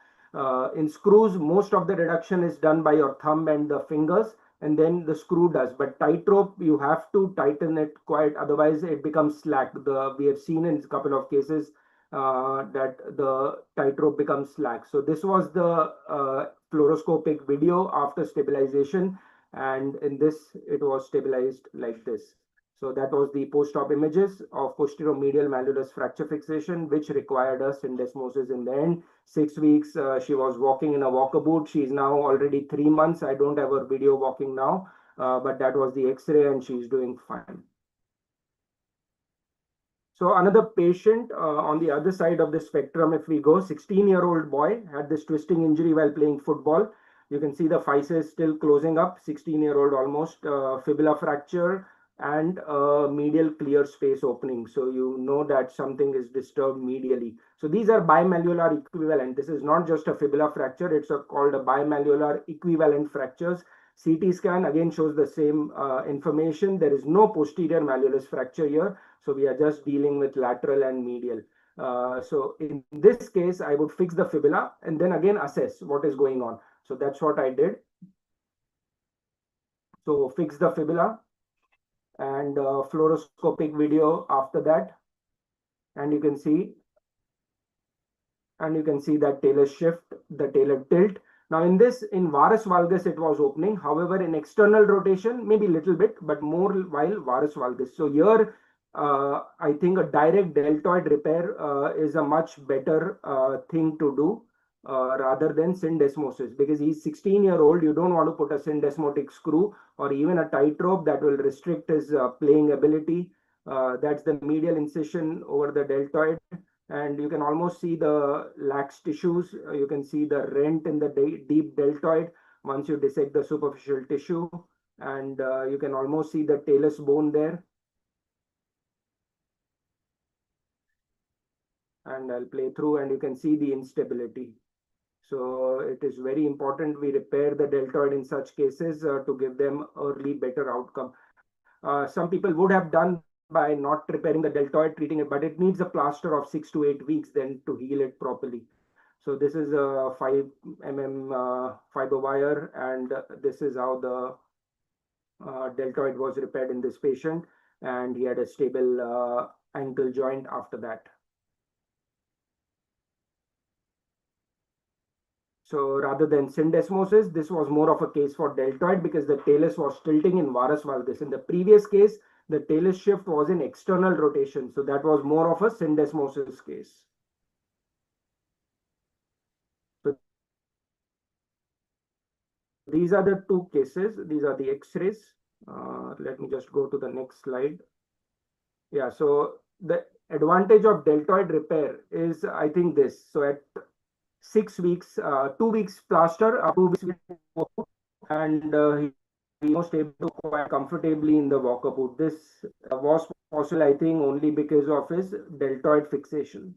J: In screws, most of the reduction is done by your thumb and the fingers, and then the screw does. But tightrope, you have to tighten it quite, otherwise it becomes slack. We have seen in a couple of cases that the tightrope becomes slack. So this was the fluoroscopic video after stabilization, and in this it was stabilized like this. So that was the post-op images of posterior medial malleolus fracture fixation, which required a syndesmosis in the end. 6 weeks, she was walking in a walker boot. She is now already 3 months. I don't have her video walking now, but that was the X-ray, and she's doing fine. So another patient on the other side of the spectrum, if we go, 16-year-old boy had this twisting injury while playing football. You can see the physis still closing up, 16-year-old almost, fibula fracture, and medial clear space opening. So you know that something is disturbed medially. So these are bimalleolar equivalent. This is not just a fibula fracture. It's called a bimalleolar equivalent fractures. CT scan again shows the same information. There is no posterior malleolus fracture here. So we are just dealing with lateral and medial. So in this case, I would fix the fibula and then again assess what is going on. So that's what I did. So fix the fibula and fluoroscopic video after that. And you can see that talar shift, the talar tilt. Now in varus valgus, it was opening. However, in external rotation, maybe a little bit, but more while varus valgus. So here, I think a direct deltoid repair is a much better thing to do rather than syndesmosis, because he's 16-year-old. You don't want to put a syndesmotic screw or even a tightrope that will restrict his playing ability. That's the medial incision over the deltoid. And you can almost see the lax tissues. You can see the rent in the deep deltoid once you dissect the superficial tissue. And you can almost see the talus bone there. And I'll play through and you can see the instability. So it is very important we repair the deltoid in such cases to give them early better outcome. Some people would have done by not repairing the deltoid, treating it, but it needs a plaster of 6 to 8 weeks then to heal it properly. So this is a 5 mm fiber wire, and this is how the deltoid was repaired in this patient, and he had a stable ankle joint after that. So rather than syndesmosis, this was more of a case for deltoid because the talus was tilting in varus valgus. In the previous case, the talus shift was in external rotation. So that was more of a syndesmosis case. So these are the two cases. These are the X-rays. Let me just go to the next slide. Yeah, so the advantage of deltoid repair is, I think, this. So at 6 weeks, 2 weeks plaster, 2 weeks, and almost able to quite comfortably in the walker boot. This was possible, I think, only because of his deltoid fixation.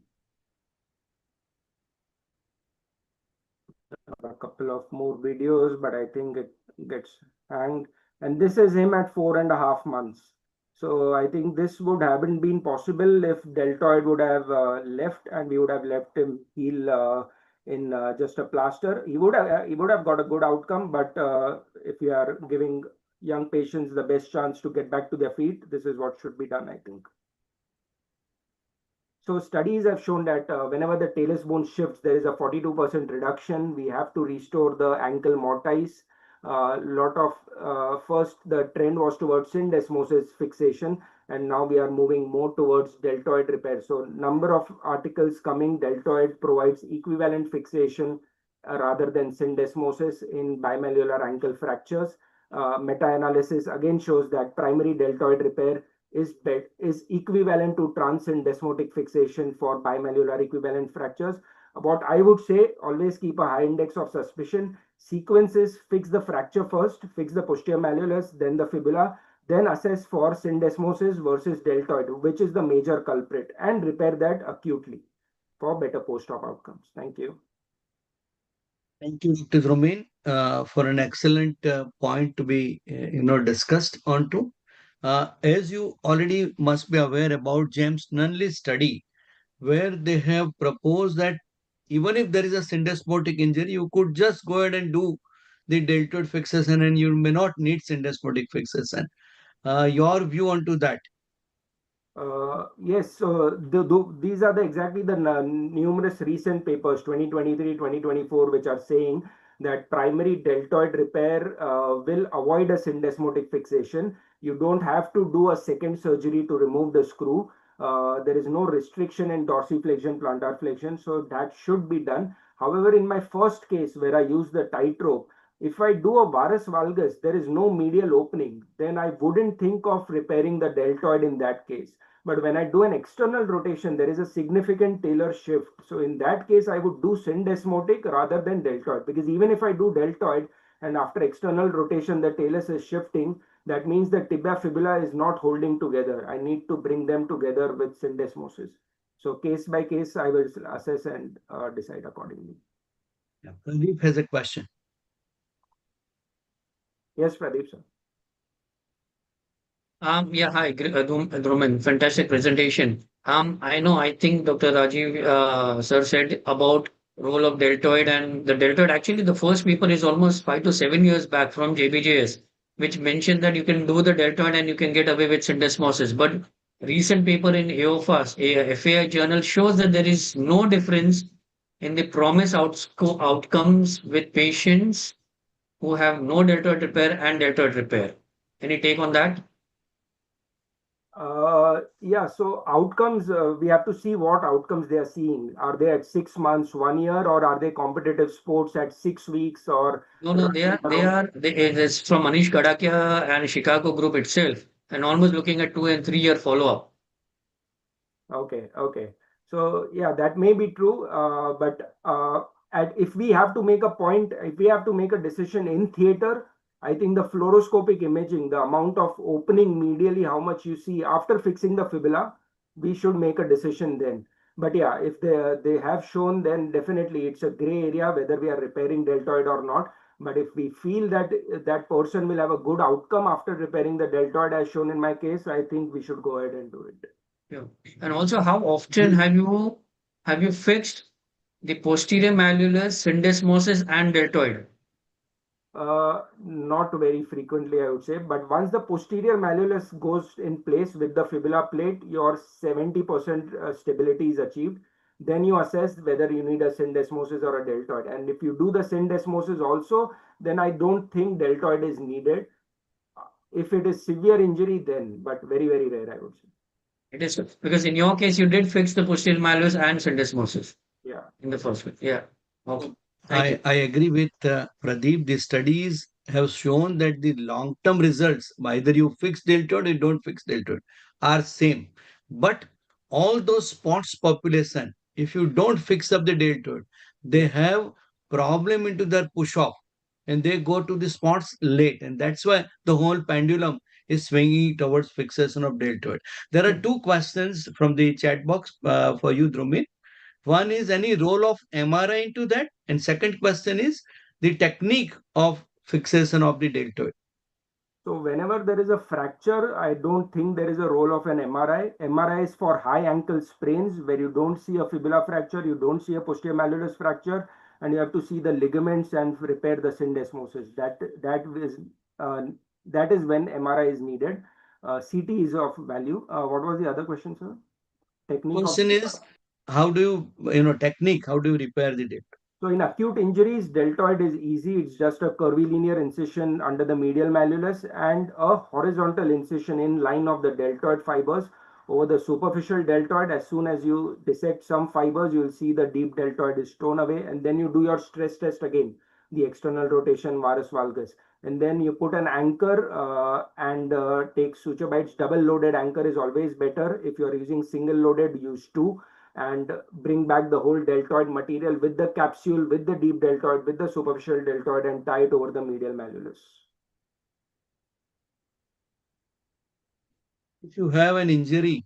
J: A couple of more videos, but I think it gets hanged. And this is him at 4.5 months. So I think this would haven't been possible if deltoid would have left and we would have left him heal in just a plaster. He would have got a good outcome, but if you are giving young patients the best chance to get back to their feet, this is what should be done, I think. So studies have shown that whenever the talus bone shifts, there is a 42% reduction. We have to restore the ankle mortise. First the trend was towards syndesmosis fixation, and now we are moving more towards deltoid repair. So number of articles coming, deltoid provides equivalent fixation rather than syndesmosis in bimalleolar ankle fractures. Meta-analysis again shows that primary deltoid repair is equivalent to transsyndesmotic fixation for bimalleolar equivalent fractures. What I would say, always keep a high index of suspicion. Sequence is fix the fracture first, fix the posterior malleolus, then the fibula, then assess for syndesmosis versus deltoid, which is the major culprit, and repair that acutely for better post-op outcomes. Thank you.
D: Thank you, Dr. Dhrumin, for an excellent point to be discussed onto. As you already must be aware about James Nunley's study, where they have proposed that even if there is a syndesmotic injury, you could just go ahead and do the deltoid fixation and you may not need syndesmotic fixation. Your view onto that?
J: Yes, so these are exactly the numerous recent papers, 2023, 2024, which are saying that primary deltoid repair will avoid a syndesmotic fixation. You don't have to do a second surgery to remove the screw. There is no restriction in dorsiflexion, plantar flexion, so that should be done. However, in my first case where I used the tightrope, if I do a varus valgus, there is no medial opening, then I wouldn't think of repairing the deltoid in that case. But when I do an external rotation, there is a significant talar shift. So in that case, I would do syndesmotic rather than deltoid, because even if I do deltoid and after external rotation, the talus is shifting, that means the tibia fibula is not holding together. I need to bring them together with syndesmosis. So case by case, I will assess and decide accordingly.
D: Yeah. Pradeep has a question.
J: Yes, Pradeep, sir.
H: Yeah, hi, Dhrumin, fantastic presentation. I think Dr. Rajiv sir said about role of deltoid, and the deltoid, actually the first paper is almost 5 to 7 years back from JBJS, which mentioned that you can do the deltoid and you can get away with syndesmosis. But recent paper in AOFAS, FAI journal shows that there is no difference in the promise outcomes with patients who have no deltoid repair and deltoid repair. Any take on that?
J: Yeah, so outcomes, we have to see what outcomes they are seeing. Are they at 6 months, 1 year, or are they competitive sports at 6 weeks or?
H: No, it is from Manish Kadakia and Chicago group itself, and almost looking at 2 and 3 year follow-up.
J: Okay. So yeah, that may be true, but if we have to make a point, if we have to make a decision in theater, I think the fluoroscopic imaging, the amount of opening medially, how much you see after fixing the fibula, we should make a decision then. But yeah, if they have shown, then definitely it's a gray area whether we are repairing deltoid or not. But if we feel that that person will have a good outcome after repairing the deltoid, as shown in my case, I think we should go ahead and do it.
H: Yeah. And also, how often have you fixed the posterior malleolus, syndesmosis, and deltoid?
J: Not very frequently, I would say, but once the posterior malleolus goes in place with the fibula plate, your 70% stability is achieved. Then you assess whether you need a syndesmosis or a deltoid. And if you do the syndesmosis also, then I don't think deltoid is needed. If it is severe injury, then, but very, very rare, I would say.
H: It is because in your case, you did fix the posterior malleolus and syndesmosis.
J: Yeah.
H: In the first one. Yeah. Okay.
D: I agree with Pradeep. The studies have shown that the long-term results, either you fix deltoid or you don't fix deltoid, are same. But all those spots population, if you don't fix up the deltoid, they have problem into their push-off. and they go to the spots late. And that's why the whole pendulum is swinging towards fixation of deltoid. There are two questions from the chat box for you, Dhrumin. One is any role of MRI into that? And second question is the technique of fixation of the deltoid.
J: So whenever there is a fracture, I don't think there is a role of an MRI. MRI is for high ankle sprains where you don't see a fibula fracture, you don't see a posterior malleolus fracture, and you have to see the ligaments and repair the syndesmosis. That is when MRI is needed. CT is of value. What was the other question, sir? Technique
D: Question is, how do technique, how do you repair the deltoid?
J: So in acute injuries, deltoid is easy. It's just a curvilinear incision under the medial malleolus and a horizontal incision in line of the deltoid fibers over the superficial deltoid. As soon as you dissect some fibers, you will see the deep deltoid is torn away, and then you do your stress test again, the external rotation varus valgus. And then you put an anchor and take suture bites. Double loaded anchor is always better. If you're using single loaded, use 2. And bring back the whole deltoid material with the capsule, with the deep deltoid, with the superficial deltoid, and tie it over the medial malleolus.
D: If you have an injury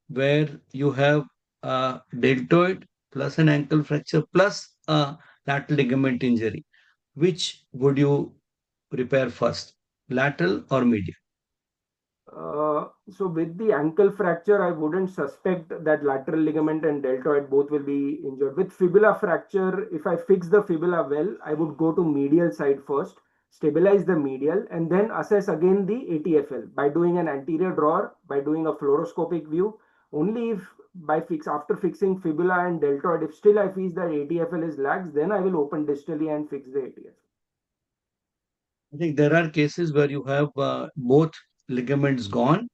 D: where you have a deltoid plus an ankle fracture plus a lateral ligament injury, which would you repair first, lateral or medial?
J: So with the ankle fracture, I wouldn't suspect that lateral ligament and deltoid both will be injured. With fibula fracture, if I fix the fibula well, I would go to medial side first, stabilize the medial, and then assess again the ATFL by doing an anterior drawer, by doing a fluoroscopic view. Only if after fixing fibula and deltoid, if still I feel that ATFL is lax, then I will open distally and fix the ATFL.
D: I think there are cases where you have both ligaments gone,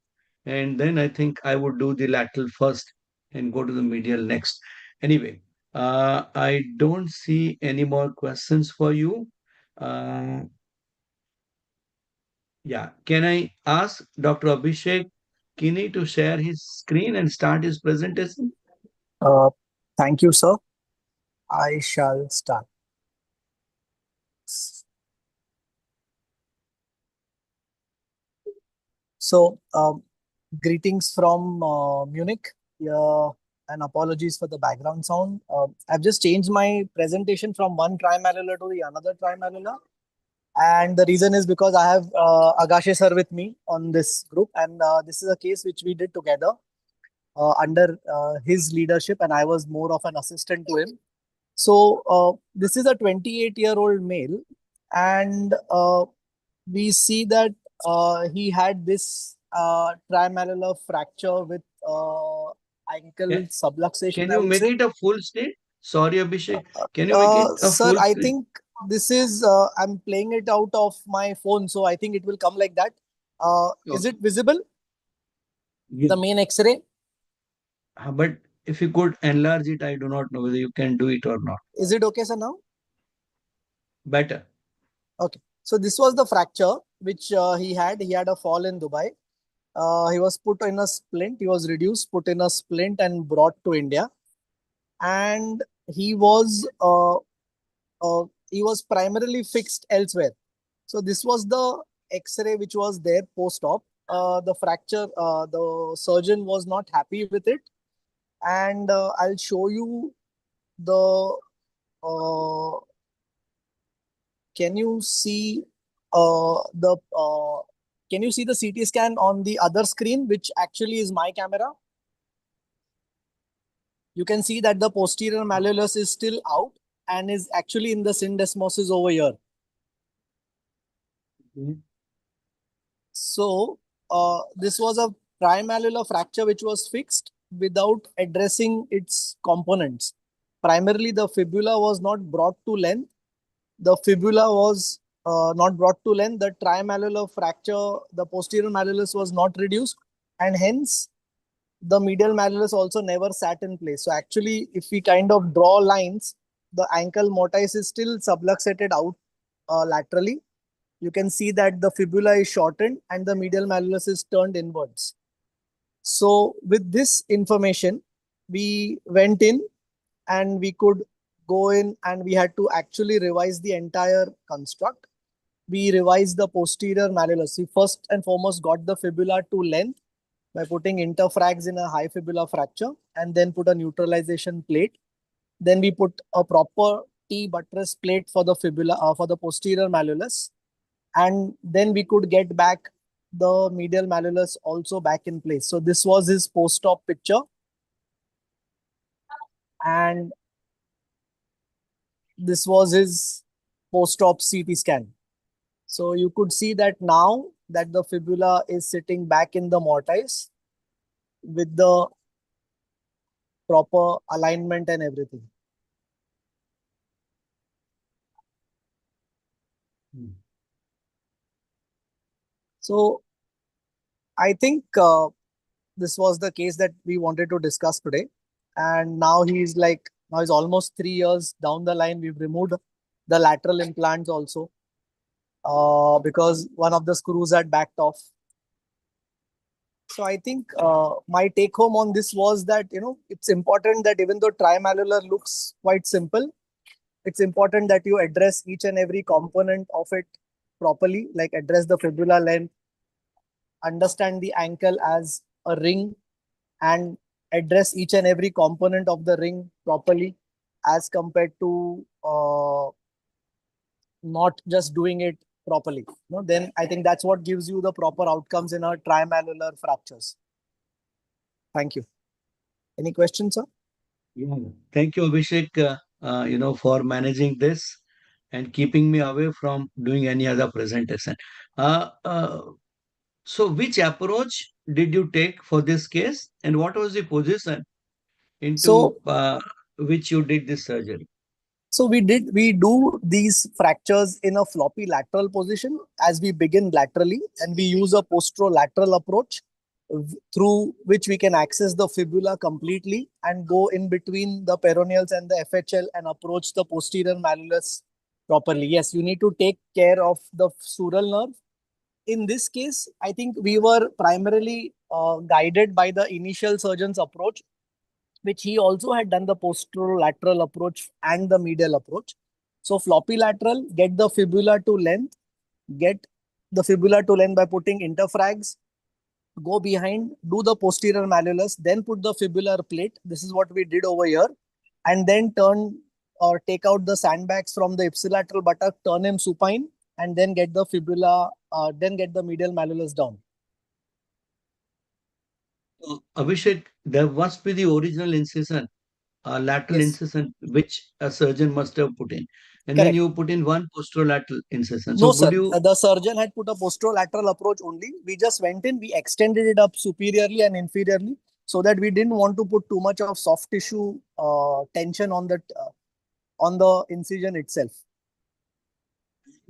D: and then I think I would do the lateral first and go to the medial next. Anyway, I don't see any more questions for you. Yeah, can I ask Dr. Abhishek Kini to share his screen and start his presentation?
K: Thank you, sir. I shall start. So, greetings from Munich, and apologies for the background sound. I've just changed my presentation from one trimalleolar to the another trimalleolar. And the reason is because I have Agashe sir with me on this group. And this is a case which we did together under his leadership. And I was more of an assistant to him. So this is a 28-year-old male. And we see that he had this trimalleolar fracture with ankle subluxation.
D: Can you make it a full state? Sorry, Abhishek. Can you make it a
K: sir,
D: full
K: I
D: state?
K: think this is, I'm playing it out of my phone. So I think it will come like that. Is it visible?
D: Yes.
K: The main X-ray?
D: But if you could enlarge it, I do not know whether you can do it or not.
K: Is it okay, sir, now?
D: Better.
K: Okay. So this was the fracture which he had. He had a fall in Dubai. He was put in a splint. He was reduced, put in a splint and brought to India. And he was primarily fixed elsewhere. So this was the X-ray which was there post-op. The fracture, the surgeon was not happy with it. And I'll show you the... can you see the CT scan on the other screen, which actually is my camera? You can see that the posterior malleolus is still out and is actually in the syndesmosis over here. So this was a trimalleolar fracture which was fixed without addressing its components. Primarily, the fibula was not brought to length. The fibula was not brought to length. The trimalleolar fracture, the posterior malleolus was not reduced, and hence the medial malleolus also never sat in place. So actually, if we kind of draw lines, the ankle mortise is still subluxated out laterally. You can see that the fibula is shortened and the medial malleolus is turned inwards. So with this information, we went in and we could go in and we had to actually revise the entire construct. We revised the posterior malleolus. We first and foremost got the fibula to length by putting interfrags in a high fibula fracture and then put a neutralization plate. Then we put a proper T buttress plate for the fibula, for the posterior malleolus. And then we could get back the medial malleolus also back in place. So this was his post-op picture. And this was his post-op CT scan. So you could see that now that the fibula is sitting back in the mortise with the proper alignment and everything. So I think this was the case that we wanted to discuss today. And now he's almost 3 years down the line. We've removed the lateral implants also because one of the screws had backed off. So I think my take home on this was that, it's important that even though trimalleolar looks quite simple, it's important that you address each and every component of it properly, like address the fibula length, understand the ankle as a ring, and address each and every component of the ring properly as compared to not just doing it properly. Then I think that's what gives you the proper outcomes in our trimalleolar fractures. Thank you. Any questions, sir?
D: Yeah. Thank you, Abhishek, for managing this and keeping me away from doing any other presentation. So which approach did you take for this case, and what was the position into which you did this surgery?
K: So we do these fractures in a floppy lateral position as we begin laterally, and we use a posterolateral approach through which we can access the fibula completely and go in between the peroneals and the FHL and approach the posterior malleolus properly. Yes, you need to take care of the sural nerve. In this case, I think we were primarily guided by the initial surgeon's approach, which he also had done the posterolateral approach and the medial approach. So floppy lateral, get the fibula to length, by putting interfrags, go behind, do the posterior malleolus, then put the fibular plate. This is what we did over here. And then turn or take out the sandbags from the ipsilateral buttock, turn him supine, and then get the fibula, then get the medial malleolus down.
D: Abhishek, there must be the original incision, lateral incision, which a surgeon must have put in. And
K: Correct.
D: then you put in one posterolateral incision.
K: No,
D: so
K: sir. The surgeon had put a posterolateral approach only. We just went in, we extended it up superiorly and inferiorly so that we didn't want to put too much of soft tissue tension on the incision itself.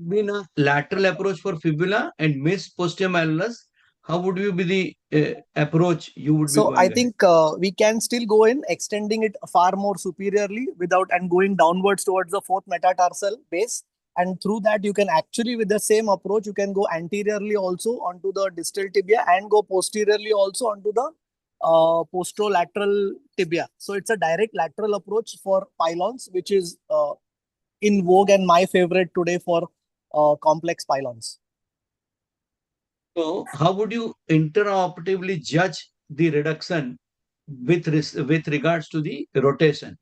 D: Been a lateral approach for fibula and missed posterior malleolus, how would you be the approach you would be going
K: I think we can still go in, extending it far more superiorly and going downwards towards the fourth metatarsal base. And through that, you can actually, with the same approach, you can go anteriorly also onto the distal tibia and go posteriorly also onto the posterolateral tibia. So it's a direct lateral approach for pylons, which is in vogue and my favorite today for complex pylons.
D: So how would you interoperatively judge the reduction with regards to the rotation?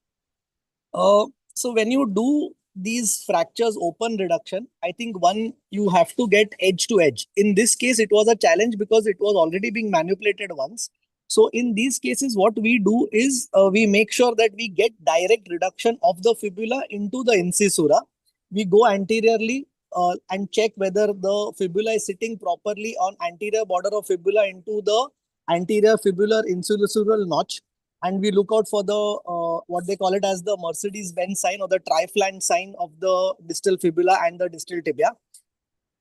K: So when you do these fractures open reduction, I think you have to get edge to edge. In this case, it was a challenge because it was already being manipulated once. So in these cases, what we do is we make sure that we get direct reduction of the fibula into the incisura. We go anteriorly and check whether the fibula is sitting properly on anterior border of fibula into the anterior fibular incisural notch. And we look out for the what they call it as the Mercedes-Benz sign or the triflant sign of the distal fibula and the distal tibia.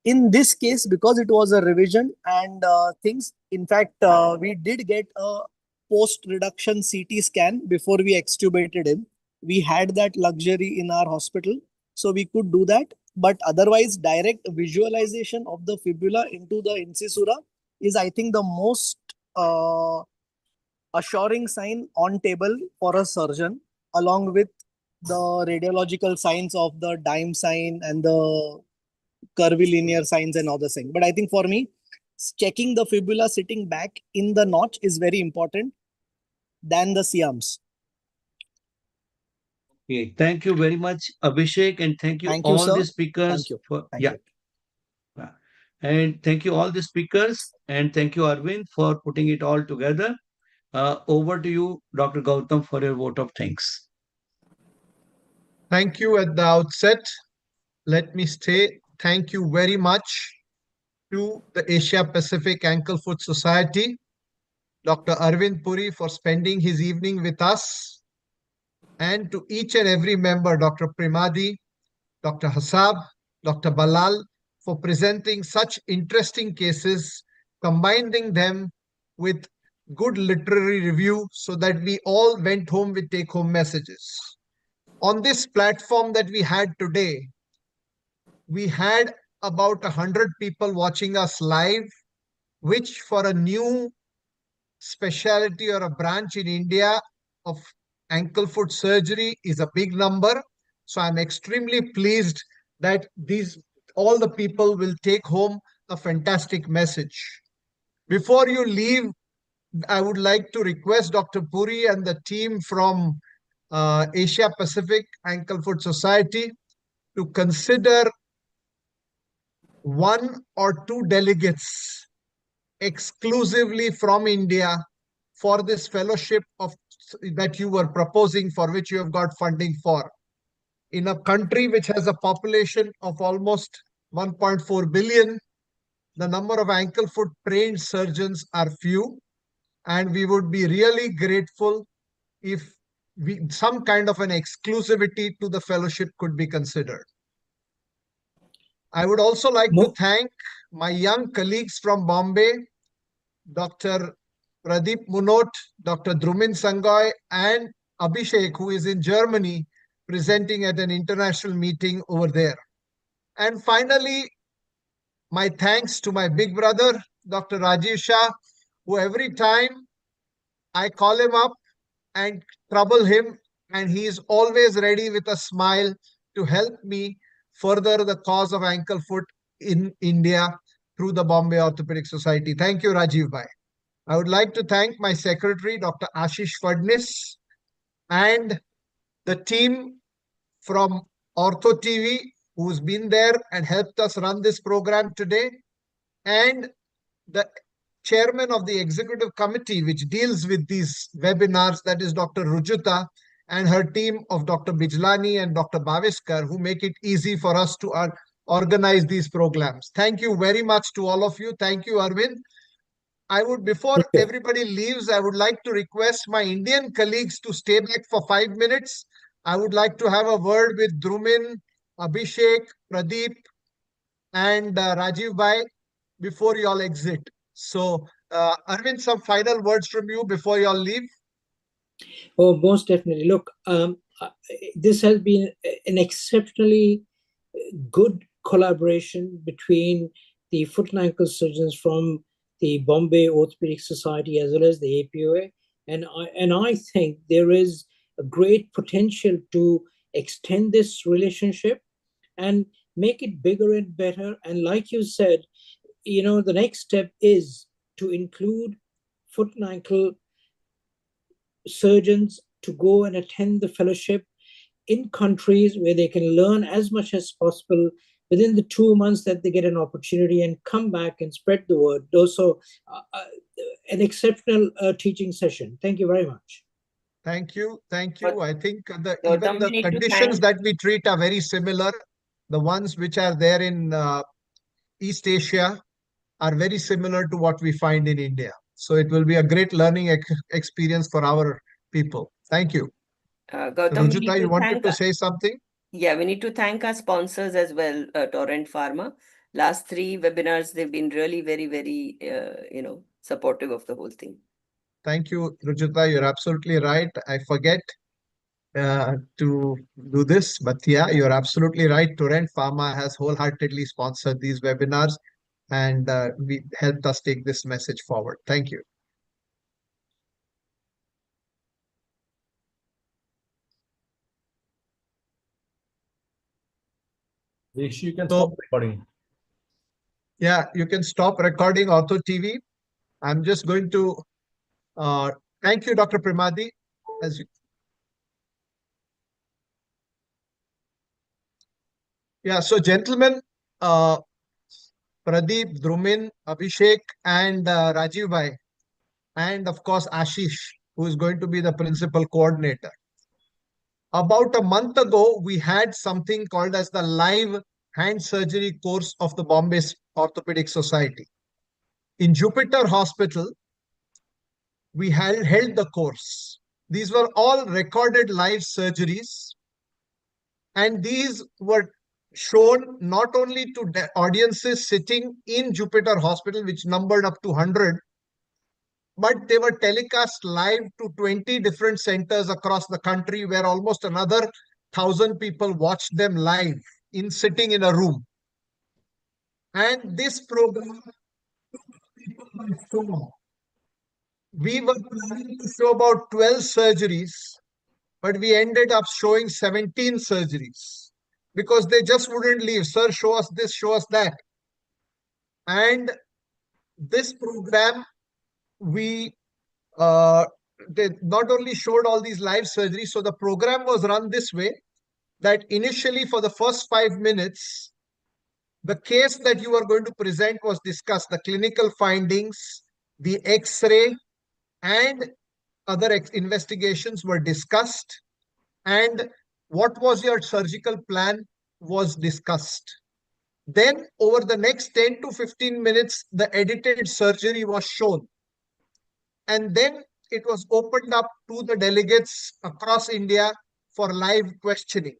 K: In this case, because it was a revision and things, in fact, we did get a post-reduction CT scan before we extubated him. We had that luxury in our hospital, so we could do that. But otherwise, direct visualization of the fibula into the incisura is, I think, the most assuring sign on table for a surgeon, along with the radiological signs of the dime sign and the curvilinear signs and all the thing. But I think for me, checking the fibula sitting back in the notch is very important than the Siams.
D: Okay, thank you very much, Abhishek, and thank you
K: Thank you,
D: all
K: sir.
D: the speakers
K: Thank you.
D: for
K: Thank
D: yeah.
K: you.
D: And thank you all the speakers, and thank you, Arvind, for putting it all together. Over to you, Dr. Gautam, for your vote of thanks.
E: Thank you at the outset. Let me say thank you very much to the Asia Pacific Ankle Foot Society, Dr. Arvind Puri, for spending his evening with us, and to each and every member, Dr. Primardhi, Dr. Haseeb, Dr. Ballal, for presenting such interesting cases, combining them with good literary review so that we all went home with take-home messages. On this platform that we had today, we had about 100 people watching us live, which for a new specialty or a branch in India of ankle foot surgery is a big number. So I'm extremely pleased that all the people will take home a fantastic message. Before you leave, I would like to request Dr. Puri and the team from Asia Pacific Ankle Foot Society to consider one or two delegates exclusively from India for this fellowship that you were proposing, for which you have got funding for. In a country which has a population of almost 1.4 billion, the number of ankle foot trained surgeons are few, and we would be really grateful if some kind of an exclusivity to the fellowship could be considered. I would also like to thank my young colleagues from Bombay, Dr. Pradeep Moonot, Dr. Dhrumin Sangoi, and Abhishek, who is in Germany, presenting at an international meeting over there. And finally, my thanks to my big brother, Dr. Rajiv Shah, who every time I call him up and trouble him, and he is always ready with a smile to help me further the cause of ankle foot in India through the Bombay Orthopedic Society. Thank you, Rajiv Bhai. I would like to thank my secretary, Dr. Ashish Fadnis, and the team from Ortho TV, who's been there and helped us run this program today, and the chairman of the executive committee, which deals with these webinars, that is Dr. Rujuta, and her team of Dr. Bijlani and Dr. Bhaviskar, who make it easy for us to organize these programs. Thank you very much to all of you. Thank you, Arvind. Before everybody leaves, I would like to request my Indian colleagues to stay back for 5 minutes. I would like to have a word with Dhrumin, Abhishek, Pradeep, and Rajiv Bhai before you all exit. So, Arvind, some final words from you before you all leave.
A: Oh, most definitely. Look, this has been an exceptionally good collaboration between the foot and ankle surgeons from the Bombay Orthopedic Society as well as the APOA. And I think there is a great potential to extend this relationship and make it bigger and better. And like you said, the next step is to include foot and ankle surgeons to go and attend the fellowship in countries where they can learn as much as possible within the 2 months that they get an opportunity and come back and spread the word. Also, an exceptional teaching session. Thank you very much.
E: Thank you. Thank you. I think even
B: Gautam,
E: the conditions that we treat are very similar. The ones which are there in East Asia are very similar to what we find in India. So it will be a great learning experience for our people. Thank you.
B: Gautam,
E: Rujuta, you wanted to say something?
B: Yeah, we need to thank our sponsors as well, Torrent Pharma. Last 3 webinars, they've been really very, very, supportive of the whole thing.
E: Thank you, Rujuta. You're absolutely right. I forget to do this, but yeah, you're absolutely right. Torrent Pharma has wholeheartedly sponsored these webinars, and we helped us take this message forward. Thank you.
C: Rishi, you can
E: So-
C: stop recording.
E: Yeah, you can stop recording Auto TV. I'm just going to thank you, Dr. Primardhi. As you, yeah, so gentlemen, Pradeep, Dhrumin, Abhishek, and Rajiv Bhai, and of course Ashish, who is going to be the principal coordinator. About a month ago, we had something called as the live hand surgery course of the Bombay Orthopedic Society. In Jupiter Hospital, we held the course. These were all recorded live surgeries, and these were shown not only to audiences sitting in Jupiter Hospital, which numbered up to 100, but they were telecast live to 20 different centers across the country, where almost another 1,000 people watched them live in sitting in a room. And this program, we were planning to show about 12 surgeries, but we ended up showing 17 surgeries because they just wouldn't leave. Sir, show us this, show us that. And this program, we they not only showed all these live surgeries, so the program was run this way, that initially for the first 5 minutes, the case that you are going to present was discussed, the clinical findings, the X-ray, and other investigations were discussed, and what was your surgical plan was discussed. Then over the next 10 to 15 minutes, the edited surgery was shown. And then it was opened up to the delegates across India for live questioning.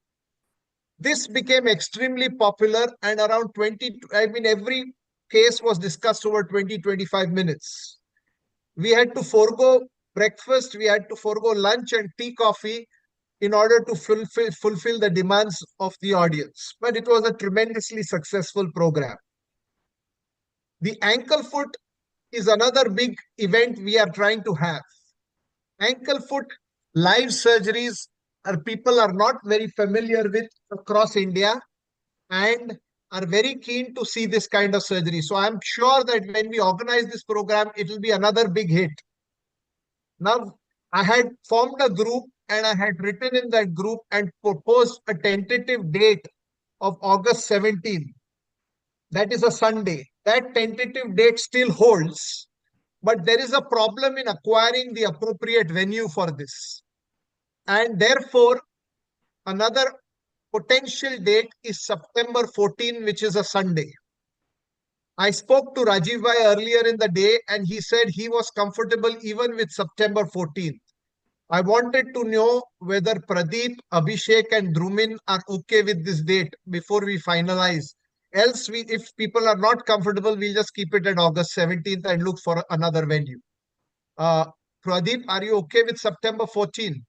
E: This became extremely popular, and around 20, every case was discussed over 20-25 minutes. We had to forego breakfast, we had to forego lunch and tea, coffee in order to fulfill the demands of the audience. But it was a tremendously successful program. The ankle foot is another big event we are trying to have. Ankle foot live surgeries people are not very familiar with across India and are very keen to see this kind of surgery. So I'm sure that when we organize this program, it will be another big hit. Now, I had formed a group and I had written in that group and proposed a tentative date of August 17th. That is a Sunday. That tentative date still holds, but there is a problem in acquiring the appropriate venue for this. And therefore, another potential date is September 14, which is a Sunday. I spoke to Rajiv Bhai earlier in the day, and he said he was comfortable even with September 14th. I wanted to know whether Pradeep, Abhishek, and Dhrumin are okay with this date before we finalize. Else, if people are not comfortable, we'll just keep it at August 17th and look for another venue. Pradeep, are you okay with September 14th?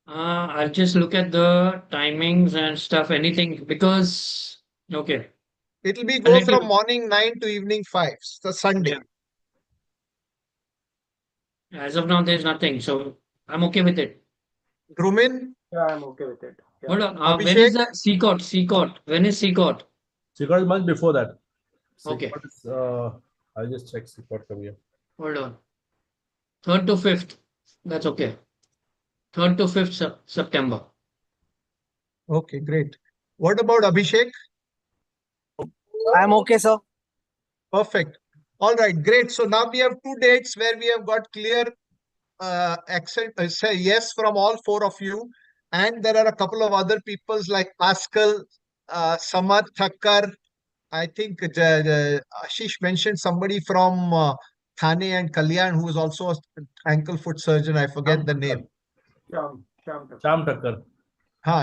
H: I'll just look at the timings and stuff, anything, because, okay.
E: It'll be go from morning 9 to evening 5. It's a Sunday.
H: Yeah. As of now, there's nothing, so I'm okay with it.
E: Dhrumin?
J: Yeah, I'm okay with it. Yeah.
H: Hold on. When is the C-Court? C-Court. When is C-Court?
C: C-Court is much before that.
H: Okay.
C: Is, I'll just check C-Court from here.
H: Hold on. 3rd to 5th. That's okay. 3rd to 5th September.
E: Okay, great. What about Abhishek?
K: I'm okay, sir.
E: Perfect. All right, great. So now we have 2 dates where we have got clear say yes from all 4 of you. And there are a couple of other peoples like Pascal, Samad Thakkar. I think Ashish mentioned somebody from Thane and Kalyan who is also an ankle foot surgeon. I forget the name.
J: Sham
C: Thakkar.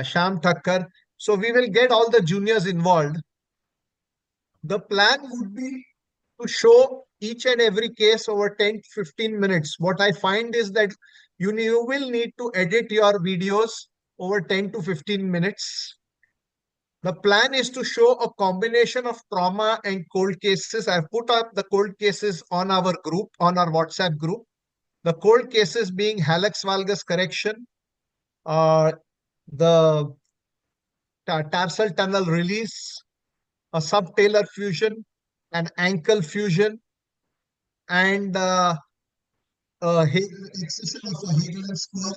E: Sham Thakkar. So we will get all the juniors involved. The plan would be to show each and every case over 10 to 15 minutes. What I find is that you will need to edit your videos over 10 to 15 minutes. The plan is to show a combination of trauma and cold cases. I've put up the cold cases on our group, on our WhatsApp group. The cold cases being hallux valgus correction, the tarsal tunnel release, a subtalar fusion, an ankle fusion, and excision of a Hageland spur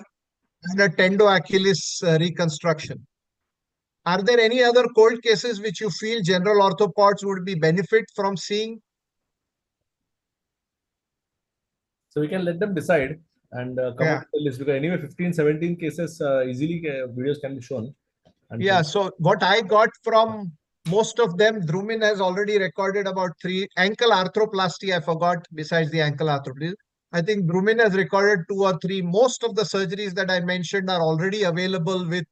E: and a tendo-Achilles reconstruction. Are there any other cold cases which you feel general orthopods would be benefit from seeing?
C: So we can let them decide and come
E: Yeah.
C: up with the list, because anyway 15, 17 cases easily videos can be shown. And
E: Yeah, so what I got from most of them, Dhrumin has already recorded about 3 ankle arthroplasty. I forgot besides the ankle arthroplasty. I think Dhrumin has recorded 2 or 3. Most of the surgeries that I mentioned are already available with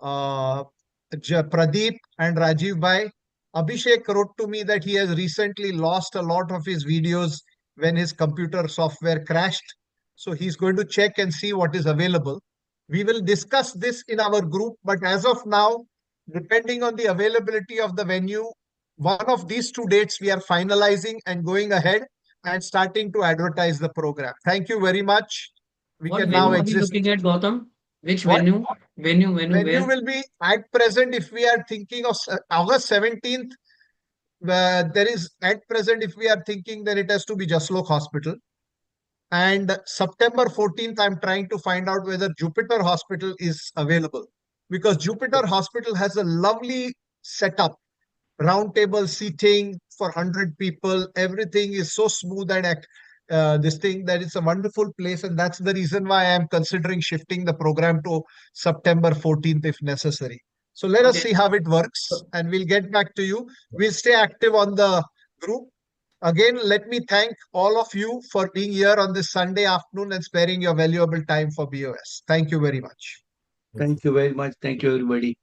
E: Pradeep and Rajiv Bhai. Abhishek wrote to me that he has recently lost a lot of his videos when his computer software crashed. So he's going to check and see what is available. We will discuss this in our group, but as of now, depending on the availability of the venue, one of these 2 dates we are finalizing and going ahead and starting to advertise the program. Thank you very much. We
H: What
E: can
H: venue
E: now
H: are we
E: exist.
H: looking at, Gautam? Which
E: What?
H: venue? Venue,
E: Venue
H: where?
E: will be at present, if we are thinking of August 17th, there is at present, if we are thinking, then it has to be Jaslok Hospital. And September 14th, I'm trying to find out whether Jupiter Hospital is available, because Jupiter Hospital has a lovely setup, round table seating for 100 people. Everything is so smooth and this thing that it's a wonderful place. And that's the reason why I'm considering shifting the program to September 14th if necessary. So let us see how it works and we'll get back to you. We'll stay active on the group. Again, let me thank all of you for being here on this Sunday afternoon and sparing your valuable time for BOS. Thank you very much.
D: Thank you very much. Thank you, everybody.